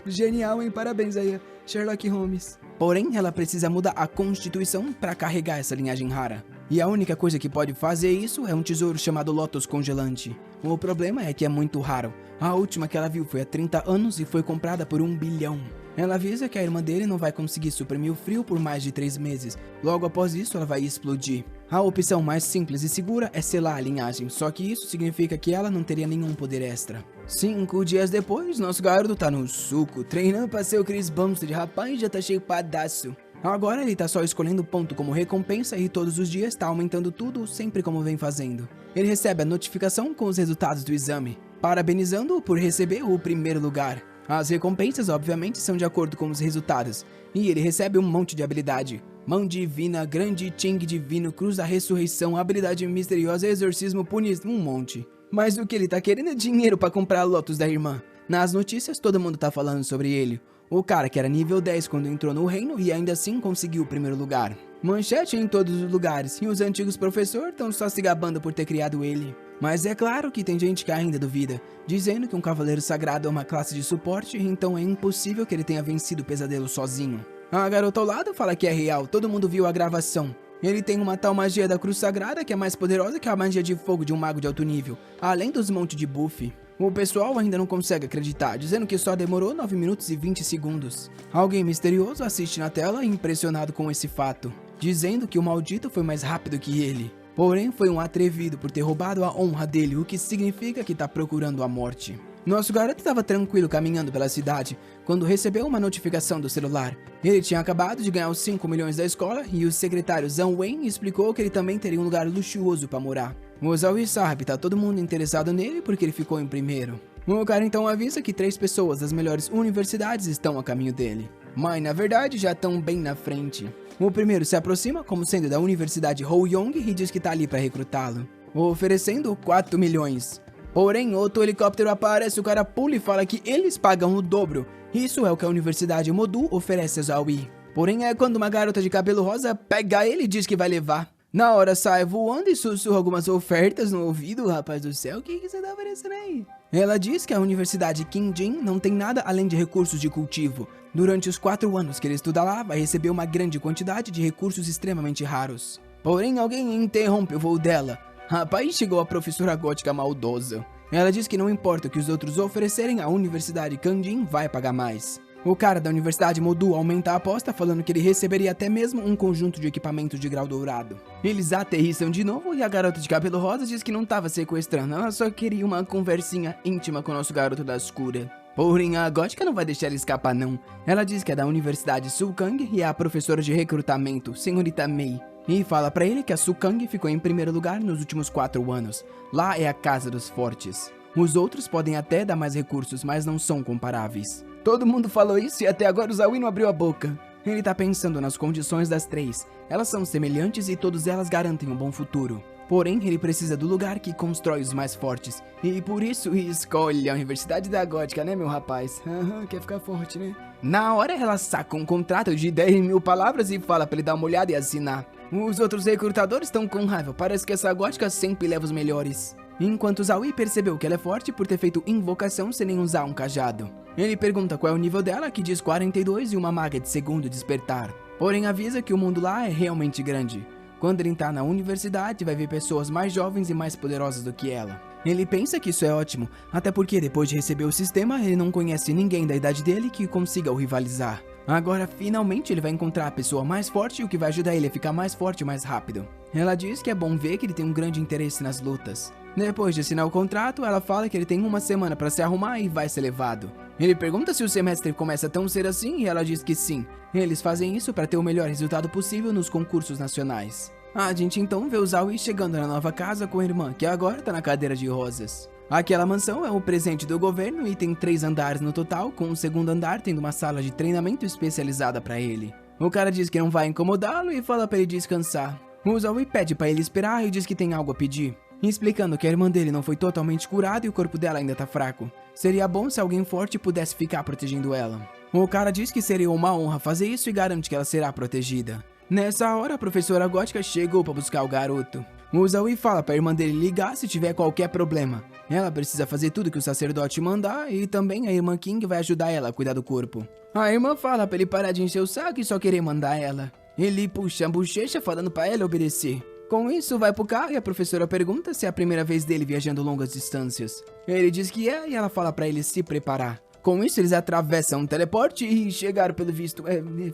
Genial, hein? Parabéns aí, Sherlock Holmes. Porém, ela precisa mudar a constituição para carregar essa linhagem rara. E a única coisa que pode fazer isso é um tesouro chamado Lotus Congelante. O problema é que é muito raro. A última que ela viu foi há 30 anos e foi comprada por 1 bilhão. Ela avisa que a irmã dele não vai conseguir suprimir o frio por mais de 3 meses. Logo após isso, ela vai explodir. A opção mais simples e segura é selar a linhagem, só que isso significa que ela não teria nenhum poder extra. 5 dias depois, nosso garoto tá no suco, treinando pra ser o Chris Bumstead, rapaz, já tá cheio padaço. Agora ele tá só escolhendo ponto como recompensa e todos os dias tá aumentando tudo, sempre como vem fazendo. Ele recebe a notificação com os resultados do exame, parabenizando-o por receber o primeiro lugar. As recompensas, obviamente, são de acordo com os resultados, e ele recebe um monte de habilidade. Mão divina, grande Ching divino, cruz da ressurreição, habilidade misteriosa, exorcismo, punismo, um monte. Mas o que ele tá querendo é dinheiro pra comprar a Lotus da irmã. Nas notícias, todo mundo tá falando sobre ele. O cara que era nível 10 quando entrou no reino e ainda assim conseguiu o primeiro lugar. Manchete em todos os lugares, e os antigos professores estão só se gabando por ter criado ele. Mas é claro que tem gente que ainda duvida, dizendo que um cavaleiro sagrado é uma classe de suporte, então é impossível que ele tenha vencido o pesadelo sozinho. A garota ao lado fala que é real, todo mundo viu a gravação. Ele tem uma tal magia da cruz sagrada que é mais poderosa que a magia de fogo de um mago de alto nível, além dos montes de buff. O pessoal ainda não consegue acreditar, dizendo que só demorou 9 minutos e 20 segundos. Alguém misterioso assiste na tela impressionado com esse fato, dizendo que o maldito foi mais rápido que ele. Porém, foi um atrevido por ter roubado a honra dele, o que significa que tá procurando a morte. Nosso garoto estava tranquilo caminhando pela cidade, quando recebeu uma notificação do celular. Ele tinha acabado de ganhar os 5 milhões da escola e o secretário Zhang Wen explicou que ele também teria um lugar luxuoso para morar. O Zoe sabe, tá todo mundo interessado nele porque ele ficou em primeiro. O cara então avisa que 3 pessoas das melhores universidades estão a caminho dele, mas na verdade já estão bem na frente. O primeiro se aproxima como sendo da Universidade Houyong e diz que tá ali para recrutá-lo, oferecendo 4 milhões. Porém, outro helicóptero aparece, o cara pula e fala que eles pagam o dobro. Isso é o que a Universidade Modu oferece a Zoe. Porém, é quando uma garota de cabelo rosa pega ele e diz que vai levar. Na hora sai voando e sussurra algumas ofertas no ouvido. Rapaz do céu, o que você tá aparecendo aí? Ela diz que a Universidade Qingjin não tem nada além de recursos de cultivo. Durante os 4 anos que ele estuda lá, vai receber uma grande quantidade de recursos extremamente raros. Porém, alguém interrompe o voo dela. Rapaz, chegou a professora gótica maldosa. Ela diz que não importa o que os outros oferecerem, a Universidade Qingjin vai pagar mais. O cara da Universidade Modu aumenta a aposta, falando que ele receberia até mesmo um conjunto de equipamentos de grau dourado. Eles aterrissam de novo e a garota de cabelo rosa diz que não estava sequestrando, ela só queria uma conversinha íntima com o nosso garoto da escura. Porém, a gótica não vai deixar ele escapar não. Ela diz que é da Universidade Sukang e é a professora de recrutamento, senhorita Mei. E fala pra ele que a Sukang ficou em primeiro lugar nos últimos 4 anos. Lá é a casa dos fortes. Os outros podem até dar mais recursos, mas não são comparáveis. Todo mundo falou isso e até agora o Zoe não abriu a boca. Ele tá pensando nas condições das 3. Elas são semelhantes e todas elas garantem um bom futuro. Porém, ele precisa do lugar que constrói os mais fortes. E por isso escolhe a Universidade da Gótica, né, meu rapaz? Quer ficar forte, né? Na hora, ela saca um contrato de 10.000 palavras e fala pra ele dar uma olhada e assinar. Os outros recrutadores estão com raiva. Parece que essa gótica sempre leva os melhores. Enquanto Zoe percebeu que ela é forte por ter feito invocação sem nem usar um cajado. Ele pergunta qual é o nível dela, que diz 42 e uma maga de segundo despertar. Porém avisa que o mundo lá é realmente grande. Quando ele entrar na universidade, vai ver pessoas mais jovens e mais poderosas do que ela. Ele pensa que isso é ótimo, até porque depois de receber o sistema, ele não conhece ninguém da idade dele que consiga o rivalizar. Agora, finalmente, ele vai encontrar a pessoa mais forte, o que vai ajudar ele a ficar mais forte mais rápido. Ela diz que é bom ver que ele tem um grande interesse nas lutas. Depois de assinar o contrato, ela fala que ele tem 1 semana para se arrumar e vai ser levado. Ele pergunta se o semestre começa tão cedo assim e ela diz que sim. Eles fazem isso para ter o melhor resultado possível nos concursos nacionais. A gente então vê o Zoe chegando na nova casa com a irmã, que agora tá na cadeira de rosas. Aquela mansão é o presente do governo e tem 3 andares no total, com o segundo andar tendo uma sala de treinamento especializada para ele. O cara diz que não vai incomodá-lo e fala para ele descansar. O Zoe pede para ele esperar e diz que tem algo a pedir, explicando que a irmã dele não foi totalmente curada e o corpo dela ainda tá fraco. Seria bom se alguém forte pudesse ficar protegendo ela. O cara diz que seria uma honra fazer isso e garante que ela será protegida. Nessa hora, a professora gótica chegou para buscar o garoto. O Zoe fala para a irmã dele ligar se tiver qualquer problema. Ela precisa fazer tudo que o sacerdote mandar e também a irmã King vai ajudar ela a cuidar do corpo. A irmã fala para ele parar de encher o saco e só querer mandar ela. Ele puxa a bochecha falando para ela obedecer. Com isso, vai pro carro e a professora pergunta se é a primeira vez dele viajando longas distâncias. Ele diz que é e ela fala para ele se preparar. Com isso, eles atravessam um teleporte e chegaram pelo visto.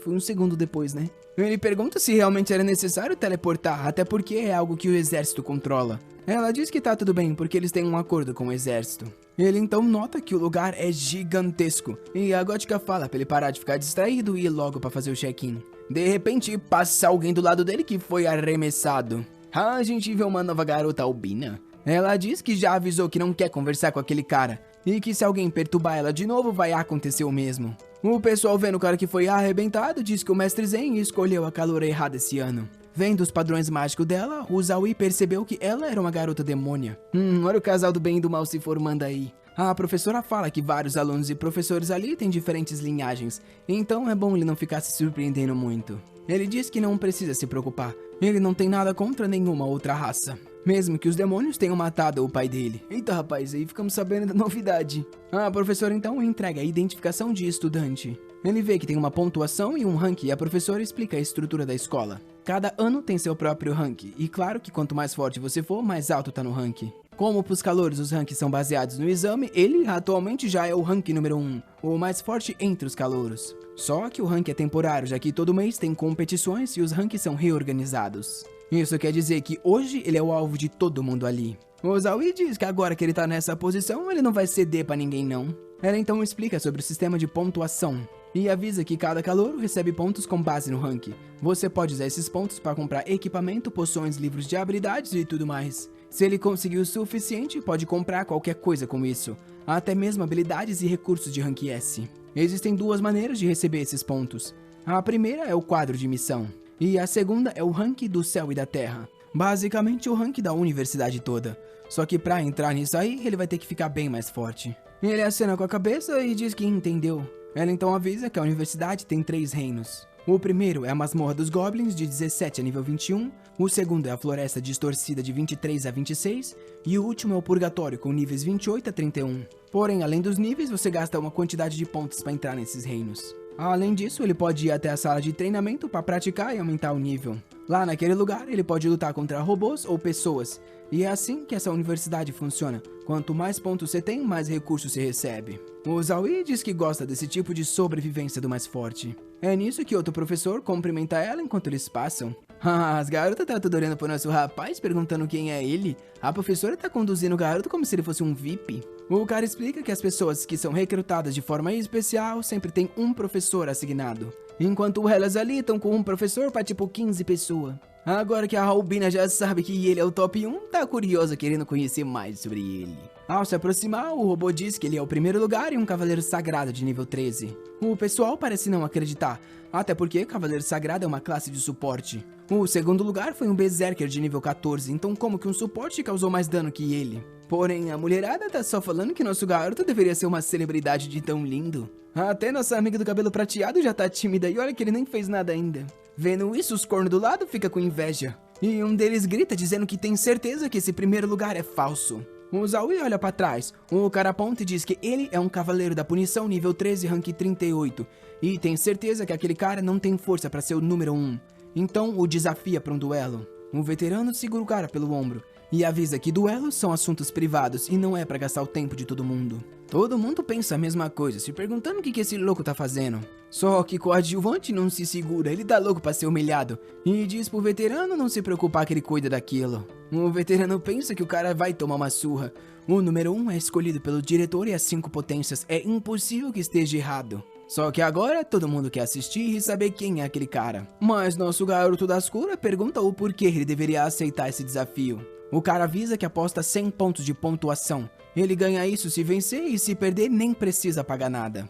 Foi 1 segundo depois, né? Ele pergunta se realmente era necessário teleportar, até porque é algo que o exército controla. Ela diz que tá tudo bem, porque eles têm um acordo com o exército. Ele então nota que o lugar é gigantesco, e a gótica fala pra ele parar de ficar distraído e ir logo pra fazer o check-in. De repente, passa alguém do lado dele que foi arremessado. A gente vê uma nova garota albina. Ela diz que já avisou que não quer conversar com aquele cara, e que se alguém perturbar ela de novo, vai acontecer o mesmo. O pessoal vendo o cara que foi arrebentado diz que o mestre Zen escolheu a caloura errada esse ano. Vendo os padrões mágicos dela, o Zoe percebeu que ela era uma garota demônia. Olha o casal do bem e do mal se formando aí. A professora fala que vários alunos e professores ali têm diferentes linhagens, então é bom ele não ficar se surpreendendo muito. Ele diz que não precisa se preocupar, ele não tem nada contra nenhuma outra raça, mesmo que os demônios tenham matado o pai dele. Eita rapaz, aí ficamos sabendo da novidade. A professora então entrega a identificação de estudante. Ele vê que tem uma pontuação e um rank e a professora explica a estrutura da escola. Cada ano tem seu próprio rank, e claro que quanto mais forte você for, mais alto tá no rank. Como pros calouros os ranks são baseados no exame, ele atualmente já é o rank número 1, o mais forte entre os calouros. Só que o rank é temporário, já que todo mês tem competições e os ranks são reorganizados. Isso quer dizer que hoje ele é o alvo de todo mundo ali. O Zoe diz que agora que ele tá nessa posição, ele não vai ceder pra ninguém não. Ela então explica sobre o sistema de pontuação e avisa que cada calouro recebe pontos com base no rank. Você pode usar esses pontos para comprar equipamento, poções, livros de habilidades e tudo mais. Se ele conseguir o suficiente, pode comprar qualquer coisa com isso, até mesmo habilidades e recursos de Rank S. Existem duas maneiras de receber esses pontos. A primeira é o quadro de missão, e a segunda é o rank do céu e da terra. Basicamente o rank da universidade toda. Só que pra entrar nisso aí, ele vai ter que ficar bem mais forte. Ele acena com a cabeça e diz que entendeu. Ela então avisa que a universidade tem 3 reinos. O primeiro é a Masmorra dos Goblins, de 17 a nível 21. O segundo é a Floresta Distorcida, de 23 a 26. E o último é o Purgatório, com níveis 28 a 31. Porém, além dos níveis, você gasta uma quantidade de pontos para entrar nesses reinos. Além disso, ele pode ir até a sala de treinamento para praticar e aumentar o nível. Lá naquele lugar, ele pode lutar contra robôs ou pessoas. E é assim que essa universidade funciona. Quanto mais pontos você tem, mais recursos você recebe. O Zaui diz que gosta desse tipo de sobrevivência do mais forte. É nisso que outro professor cumprimenta ela enquanto eles passam. As garotas tá tudo olhando pro nosso rapaz, perguntando quem é ele. A professora tá conduzindo o garoto como se ele fosse um VIP. O cara explica que as pessoas que são recrutadas de forma especial sempre tem um professor assignado. Enquanto elas ali estão com um professor pra tipo 15 pessoas. Agora que a Albina já sabe que ele é o top 1, tá curiosa querendo conhecer mais sobre ele. Ao se aproximar, o robô diz que ele é o primeiro lugar e um cavaleiro sagrado de nível 13. O pessoal parece não acreditar, até porque cavaleiro sagrado é uma classe de suporte. O segundo lugar foi um berserker de nível 14, então como que um suporte causou mais dano que ele? Porém, a mulherada tá só falando que nosso garoto deveria ser uma celebridade de tão lindo. Até nossa amiga do cabelo prateado já tá tímida e olha que ele nem fez nada ainda. Vendo isso, os cornos do lado ficam com inveja. E um deles grita dizendo que tem certeza que esse primeiro lugar é falso. O Zaui olha pra trás. O cara aponta e diz que ele é um cavaleiro da punição nível 13, rank 38. E tem certeza que aquele cara não tem força pra ser o número 1. Então o desafia pra um duelo. Um veterano segura o cara pelo ombro e avisa que duelos são assuntos privados e não é pra gastar o tempo de todo mundo. Todo mundo pensa a mesma coisa, se perguntando o que esse louco tá fazendo. Só que coadjuvante não se segura, ele tá louco pra ser humilhado. E diz pro veterano não se preocupar que ele cuida daquilo. O veterano pensa que o cara vai tomar uma surra. O número 1 é escolhido pelo diretor e as 5 potências, é impossível que esteja errado. Só que agora todo mundo quer assistir e saber quem é aquele cara. Mas nosso garoto das curas pergunta o porquê ele deveria aceitar esse desafio. O cara avisa que aposta 100 pontos de pontuação. Ele ganha isso se vencer e se perder nem precisa pagar nada.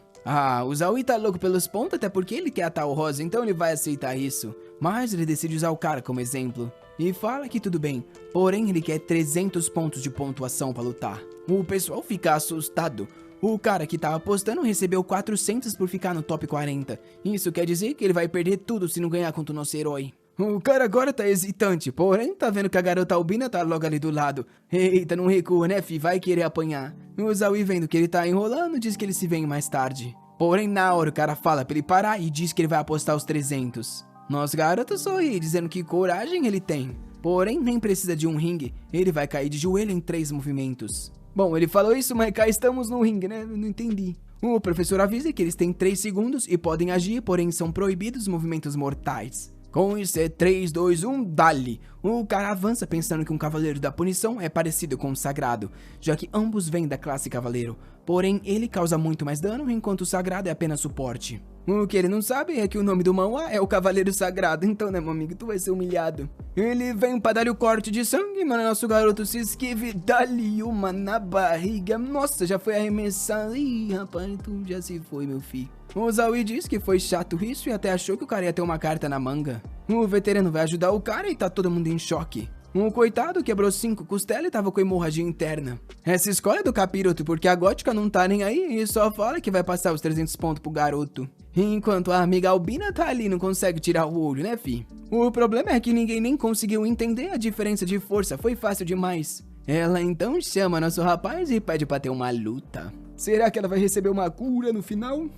O Zaui tá louco pelos pontos até porque ele quer a tal rosa, então ele vai aceitar isso. Mas ele decide usar o cara como exemplo. E fala que tudo bem, porém ele quer 300 pontos de pontuação pra lutar. O pessoal fica assustado. O cara que tá apostando recebeu 400 por ficar no top 40. Isso quer dizer que ele vai perder tudo se não ganhar contra o nosso herói. O cara agora tá hesitante, porém tá vendo que a garota Albina tá logo ali do lado. Eita, não recua, né, fi? Vai querer apanhar. O Zaui, vendo que ele tá enrolando, diz que ele se vem mais tarde. Porém, na hora o cara fala pra ele parar e diz que ele vai apostar os 300. Nosso garoto sorri, dizendo que coragem ele tem. Porém, nem precisa de um ringue, ele vai cair de joelho em 3 movimentos. Bom, ele falou isso, mas cá estamos no ringue, né? Não entendi. O professor avisa que eles têm 3 segundos e podem agir, porém são proibidos movimentos mortais. Com isso é 3, 2, 1, dali! O cara avança pensando que um cavaleiro da punição é parecido com um sagrado, já que ambos vêm da classe cavaleiro, porém ele causa muito mais dano enquanto o sagrado é apenas suporte. O que ele não sabe é que o nome do Manhwa é o Cavaleiro Sagrado, então né, meu amigo, tu vai ser humilhado. Ele vem pra dar-lhe o corte de sangue, mas nosso garoto se esquive, dá-lhe uma na barriga. Nossa, já foi arremessado. Ih, rapaz, tu já se foi, meu filho. O Zaui diz que foi chato isso e até achou que o cara ia ter uma carta na manga. O veterano vai ajudar o cara e tá todo mundo em choque. O coitado quebrou 5 costelas e tava com hemorragia interna. Essa escola é do capiroto porque a gótica não tá nem aí e só fala que vai passar os 300 pontos pro garoto. Enquanto a amiga Albina tá ali e não consegue tirar o olho, né, fi? O problema é que ninguém nem conseguiu entender a diferença de força, foi fácil demais. Ela então chama nosso rapaz e pede pra ter uma luta. Será que ela vai receber uma cura no final?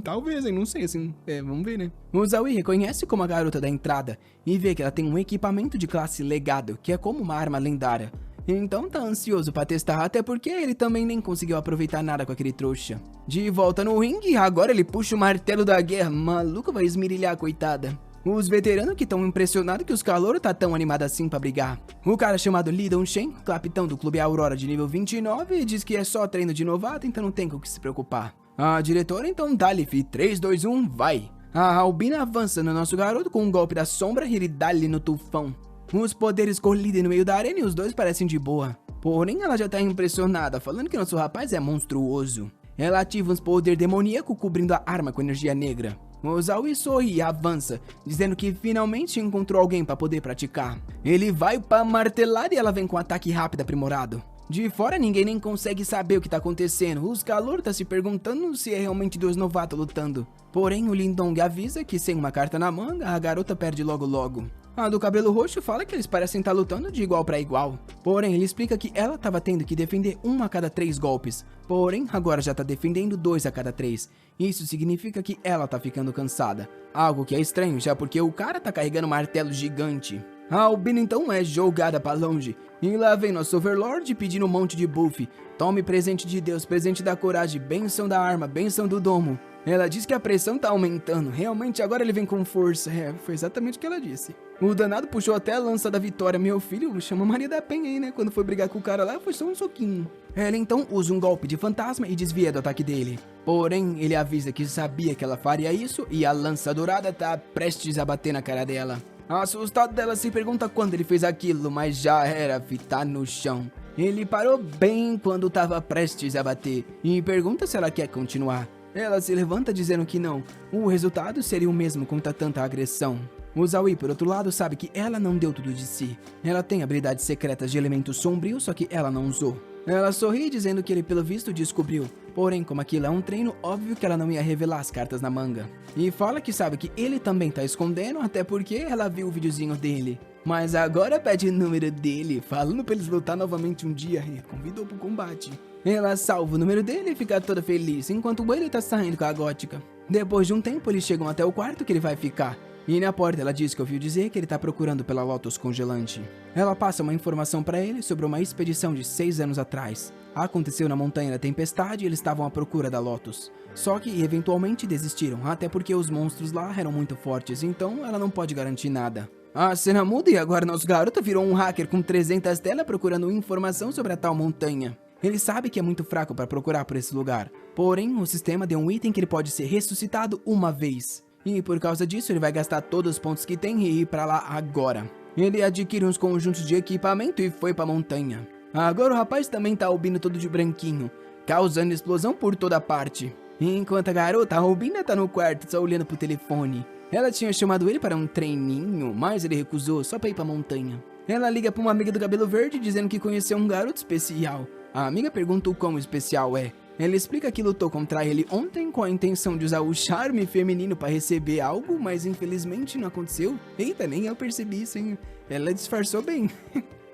Talvez, hein? Não sei, assim. Vamos ver, né? O Zaui reconhece como a garota da entrada e vê que ela tem um equipamento de classe legado, que é como uma arma lendária. Então tá ansioso pra testar, até porque ele também nem conseguiu aproveitar nada com aquele trouxa. De volta no ringue, agora ele puxa o martelo da guerra. Maluco, vai esmirilhar a coitada. Os veteranos que estão impressionados que os calouros tá tão animado assim pra brigar. O cara chamado Lee Dong-shen, capitão do clube Aurora de nível 29, diz que é só treino de novato, então não tem com o que se preocupar. A diretora então dá-lhe, fi, 3, 2, 1, vai. A Albina avança no nosso garoto com um golpe da sombra e ele dá-lhe no tufão. Os poderes colidem no meio da arena e os dois parecem de boa. Porém, ela já tá impressionada, falando que nosso rapaz é monstruoso. Ela ativa uns poderes demoníacos cobrindo a arma com energia negra. O Zowie sorri e avança, dizendo que finalmente encontrou alguém para poder praticar. Ele vai pra martelada e ela vem com um ataque rápido aprimorado. De fora ninguém nem consegue saber o que tá acontecendo, os calor tá se perguntando se é realmente dois novatos lutando. Porém o Lindong avisa que sem uma carta na manga, a garota perde logo logo. A do cabelo roxo fala que eles parecem estar lutando de igual para igual. Porém, ele explica que ela estava tendo que defender 1 a cada 3 golpes. Porém, agora já tá defendendo 2 a cada 3. Isso significa que ela tá ficando cansada. Algo que é estranho, já porque o cara tá carregando um martelo gigante. A Albina então é jogada para longe. E lá vem nosso Overlord pedindo um monte de buff. Tome presente de Deus, presente da coragem, bênção da arma, bênção do domo. Ela diz que a pressão tá aumentando. Realmente agora ele vem com força. Foi exatamente o que ela disse. O danado puxou até a lança da vitória. Meu filho chama Maria da Penha aí, né? Quando foi brigar com o cara lá, foi só um soquinho. Ela então usa um golpe de fantasma e desvia do ataque dele. Porém, ele avisa que sabia que ela faria isso e a lança dourada tá prestes a bater na cara dela. Assustado dela se pergunta quando ele fez aquilo, mas já era fitar no chão. Ele parou bem quando tava prestes a bater e pergunta se ela quer continuar. Ela se levanta dizendo que não, o resultado seria o mesmo contra tanta agressão. O Zowie, por outro lado, sabe que ela não deu tudo de si. Ela tem habilidades secretas de elemento sombrio, só que ela não usou. Ela sorri dizendo que ele pelo visto descobriu, porém como aquilo é um treino, óbvio que ela não ia revelar as cartas na manga. E fala que sabe que ele também tá escondendo, até porque ela viu o videozinho dele. Mas agora pede o número dele, falando pra eles lutar novamente um dia e convidou pro combate. Ela salva o número dele e fica toda feliz, enquanto ele tá saindo com a gótica. Depois de um tempo eles chegam até o quarto que ele vai ficar. E na porta ela diz que ouviu dizer que ele tá procurando pela Lotus congelante. Ela passa uma informação pra ele sobre uma expedição de 6 anos atrás. Aconteceu na Montanha da Tempestade e eles estavam à procura da Lotus. Só que eventualmente desistiram, até porque os monstros lá eram muito fortes, então ela não pode garantir nada. A cena muda e agora nosso garoto virou um hacker com 300 telas procurando informação sobre a tal montanha. Ele sabe que é muito fraco para procurar por esse lugar, porém o sistema deu um item que ele pode ser ressuscitado uma vez. E por causa disso ele vai gastar todos os pontos que tem e ir pra lá agora. Ele adquire uns conjuntos de equipamento e foi pra montanha. Agora o rapaz também tá albino todo de branquinho, causando explosão por toda parte. Enquanto a garota, a Albina tá no quarto só olhando pro telefone. Ela tinha chamado ele para um treininho, mas ele recusou só pra ir pra montanha. Ela liga pra uma amiga do cabelo verde dizendo que conheceu um garoto especial. A amiga pergunta o quão especial é. Ela explica que lutou contra ele ontem com a intenção de usar o charme feminino para receber algo, mas infelizmente não aconteceu. Eita, nem eu percebi isso, hein? Ela disfarçou bem.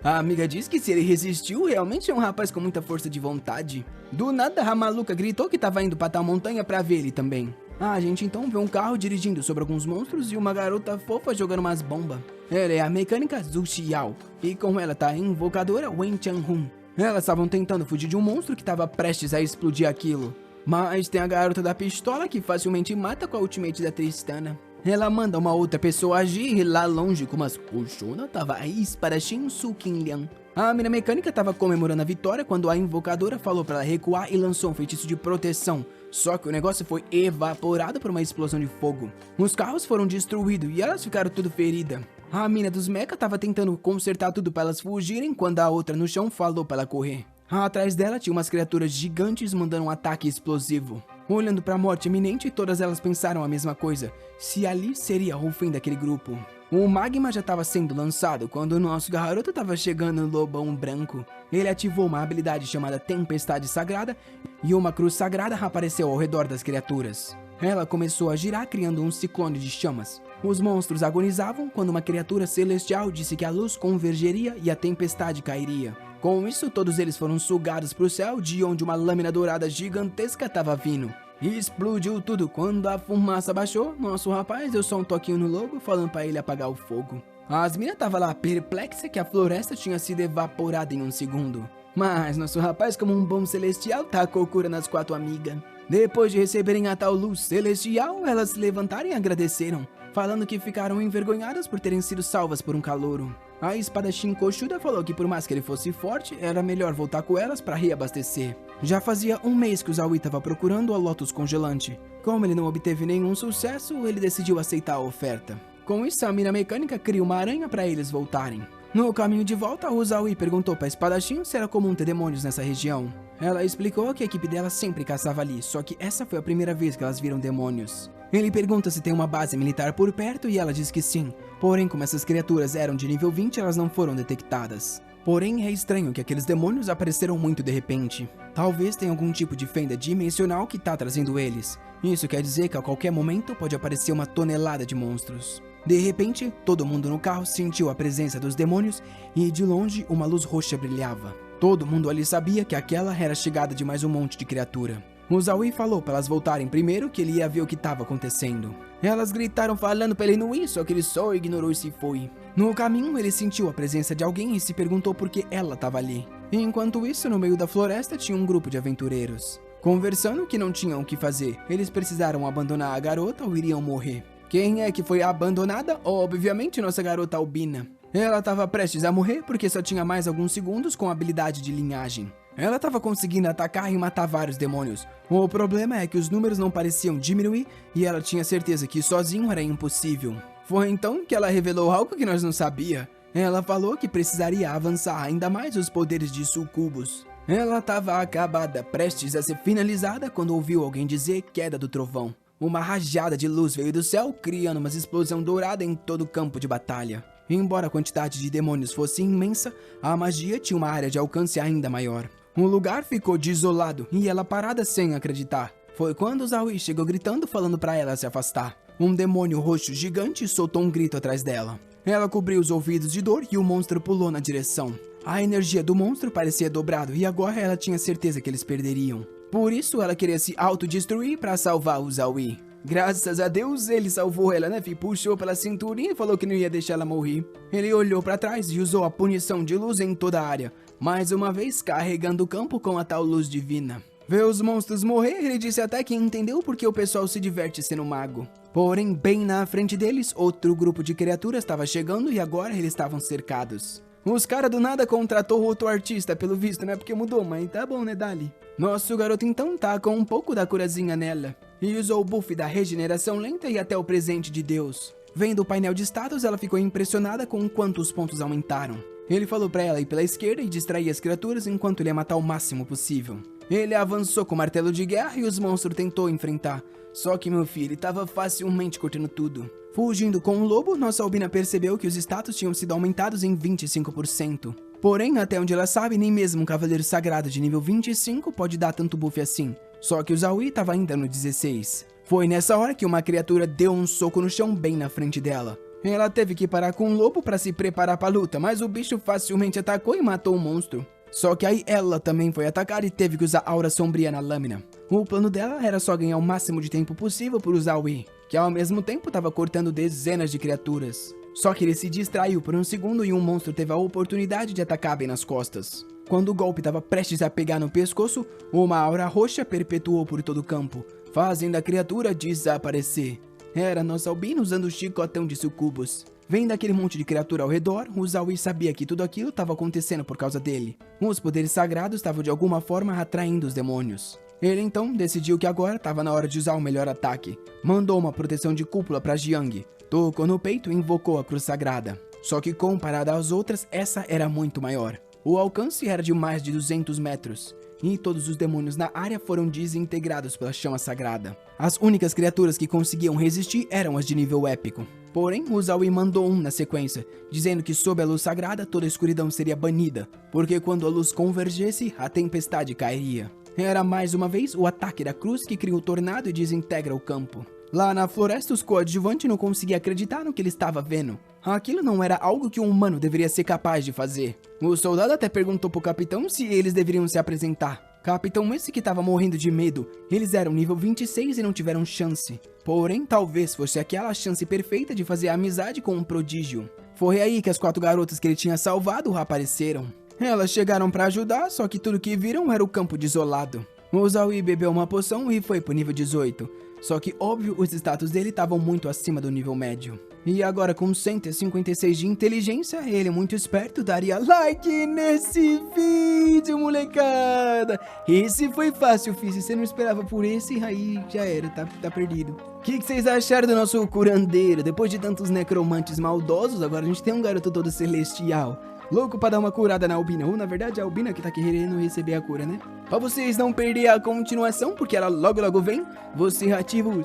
A amiga diz que se ele resistiu, realmente é um rapaz com muita força de vontade. Do nada, a maluca gritou que tava indo pra tal montanha pra ver ele também. A gente então vê um carro dirigindo sobre alguns monstros e uma garota fofa jogando umas bombas. Ela é a mecânica Zhu Xiao, e com ela tá a invocadora Wen Chang-hun. Elas estavam tentando fugir de um monstro que estava prestes a explodir aquilo. Mas tem a garota da pistola que facilmente mata com a ultimate da Tristana. Ela manda uma outra pessoa agir e lá longe com umas colchonas tava a espadachim Su Qinliang. A mina mecânica estava comemorando a vitória quando a invocadora falou para ela recuar e lançou um feitiço de proteção. Só que o negócio foi evaporado por uma explosão de fogo. Os carros foram destruídos e elas ficaram tudo feridas. A mina dos mecha tava tentando consertar tudo para elas fugirem quando a outra no chão falou para ela correr. Atrás dela tinha umas criaturas gigantes mandando um ataque explosivo. Olhando para a morte iminente, todas elas pensaram a mesma coisa. Se ali seria o fim daquele grupo. O magma já estava sendo lançado quando o nosso garoto estava chegando no lobão branco. Ele ativou uma habilidade chamada Tempestade Sagrada e uma cruz sagrada apareceu ao redor das criaturas. Ela começou a girar criando um ciclone de chamas. Os monstros agonizavam quando uma criatura celestial disse que a luz convergeria e a tempestade cairia. Com isso, todos eles foram sugados para o céu de onde uma lâmina dourada gigantesca estava vindo. E explodiu tudo. Quando a fumaça baixou, nosso rapaz deu só um toquinho no lobo falando para ele apagar o fogo. As minas estavam lá perplexa que a floresta tinha sido evaporada em um segundo. Mas nosso rapaz, como um bom celestial, tacou cura nas 4 amigas. Depois de receberem a tal luz celestial, elas se levantaram e agradeceram, falando que ficaram envergonhadas por terem sido salvas por um calouro. A espadachim coxuda falou que por mais que ele fosse forte, era melhor voltar com elas para reabastecer. Já fazia um mês que o Zowie estava procurando a Lotus congelante. Como ele não obteve nenhum sucesso, ele decidiu aceitar a oferta. Com isso, a mina mecânica cria uma aranha para eles voltarem. No caminho de volta, o Zaui perguntou para Espadachim se era comum ter demônios nessa região. Ela explicou que a equipe dela sempre caçava ali, só que essa foi a primeira vez que elas viram demônios. Ele pergunta se tem uma base militar por perto e ela diz que sim, porém como essas criaturas eram de nível 20, elas não foram detectadas. Porém, é estranho que aqueles demônios apareceram muito de repente. Talvez tenha algum tipo de fenda dimensional que tá trazendo eles. Isso quer dizer que a qualquer momento pode aparecer uma tonelada de monstros. De repente, todo mundo no carro sentiu a presença dos demônios e de longe uma luz roxa brilhava. Todo mundo ali sabia que aquela era a chegada de mais um monte de criatura. O Zaui falou para elas voltarem primeiro, que ele ia ver o que estava acontecendo. Elas gritaram falando para ele não ir, só que ele só ignorou e se foi. No caminho, ele sentiu a presença de alguém e se perguntou por que ela estava ali. Enquanto isso, no meio da floresta tinha um grupo de aventureiros. Conversando que não tinham o que fazer, eles precisaram abandonar a garota ou iriam morrer. Quem é que foi abandonada? Obviamente nossa garota Albina. Ela estava prestes a morrer porque só tinha mais alguns segundos com a habilidade de linhagem. Ela estava conseguindo atacar e matar vários demônios. O problema é que os números não pareciam diminuir e ela tinha certeza que sozinho era impossível. Foi então que ela revelou algo que nós não sabia. Ela falou que precisaria avançar ainda mais os poderes de sucubos. Ela estava acabada, prestes a ser finalizada quando ouviu alguém dizer queda do trovão. Uma rajada de luz veio do céu, criando uma explosão dourada em todo o campo de batalha. Embora a quantidade de demônios fosse imensa, a magia tinha uma área de alcance ainda maior. O lugar ficou desolado e ela parada sem acreditar. Foi quando Zaui chegou gritando, falando para ela se afastar. Um demônio roxo gigante soltou um grito atrás dela. Ela cobriu os ouvidos de dor e o monstro pulou na direção. A energia do monstro parecia dobrado e agora ela tinha certeza que eles perderiam. Por isso ela queria se autodestruir para salvar o Zaui. Graças a Deus ele salvou ela, né, fi? Puxou pela cinturinha e falou que não ia deixar ela morrer. Ele olhou para trás e usou a punição de luz em toda a área, mais uma vez carregando o campo com a tal luz divina. Ver os monstros morrer, ele disse até que entendeu porque o pessoal se diverte sendo mago. Porém, bem na frente deles, outro grupo de criaturas estava chegando e agora eles estavam cercados. Os caras do nada contratou outro artista, pelo visto, né? Porque mudou, mas tá bom, né, Dali? Nosso garoto então tá com um pouco da curazinha nela. E usou o buff da regeneração lenta e até o presente de Deus. Vendo o painel de status, ela ficou impressionada com quantos pontos aumentaram. Ele falou pra ela ir pela esquerda e distrair as criaturas enquanto ele ia matar o máximo possível. Ele avançou com o martelo de guerra e os monstros tentou enfrentar. Só que meu filho, ele tava facilmente cortando tudo. Fugindo com o lobo, nossa Albina percebeu que os status tinham sido aumentados em 25%. Porém, até onde ela sabe, nem mesmo um cavaleiro sagrado de nível 25 pode dar tanto buff assim. Só que o Zaui estava ainda no 16. Foi nessa hora que uma criatura deu um soco no chão bem na frente dela. Ela teve que parar com o lobo para se preparar para a luta, mas o bicho facilmente atacou e matou o monstro. Só que aí ela também foi atacada e teve que usar aura sombria na lâmina. O plano dela era só ganhar o máximo de tempo possível por usar o Zaui, que ao mesmo tempo estava cortando dezenas de criaturas. Só que ele se distraiu por um segundo e um monstro teve a oportunidade de atacar bem nas costas. Quando o golpe estava prestes a pegar no pescoço, uma aura roxa perpetuou por todo o campo, fazendo a criatura desaparecer. Era nossa Albina usando o chicotão de sucubos. Vendo aquele monte de criatura ao redor, o Zaui sabia que tudo aquilo estava acontecendo por causa dele. Os poderes sagrados estavam de alguma forma atraindo os demônios. Ele então decidiu que agora estava na hora de usar o melhor ataque. Mandou uma proteção de cúpula para Jiang, tocou no peito e invocou a cruz sagrada. Só que comparada às outras, essa era muito maior. O alcance era de mais de 200 metros. E todos os demônios na área foram desintegrados pela chama sagrada. As únicas criaturas que conseguiam resistir eram as de nível épico. Porém, o Zaui mandou um na sequência, dizendo que sob a luz sagrada toda a escuridão seria banida, porque quando a luz convergesse, a tempestade cairia. Era mais uma vez o ataque da cruz que cria o tornado e desintegra o campo. Lá na floresta, os coadjuvantes não conseguiam acreditar no que ele estava vendo. Aquilo não era algo que um humano deveria ser capaz de fazer. O soldado até perguntou pro capitão se eles deveriam se apresentar. Capitão esse que estava morrendo de medo. Eles eram nível 26 e não tiveram chance. Porém, talvez fosse aquela chance perfeita de fazer amizade com um prodígio. Foi aí que as 4 garotas que ele tinha salvado apareceram. Elas chegaram para ajudar, só que tudo que viram era o campo desolado. O Zaui bebeu uma poção e foi pro nível 18. Só que, óbvio, os status dele estavam muito acima do nível médio. E agora, com 156 de inteligência, ele, muito esperto, daria like nesse vídeo, molecada! Esse foi fácil, Fi. Se você não esperava por esse, aí já era, tá perdido. O que vocês acharam do nosso curandeiro? Depois de tantos necromantes maldosos, agora a gente tem um garoto todo celestial. Louco pra dar uma curada na Albina. Ou, na verdade, a Albina que tá querendo receber a cura, né? Pra vocês não perderem a continuação, porque ela logo vem, você ativa o...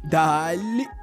Dale!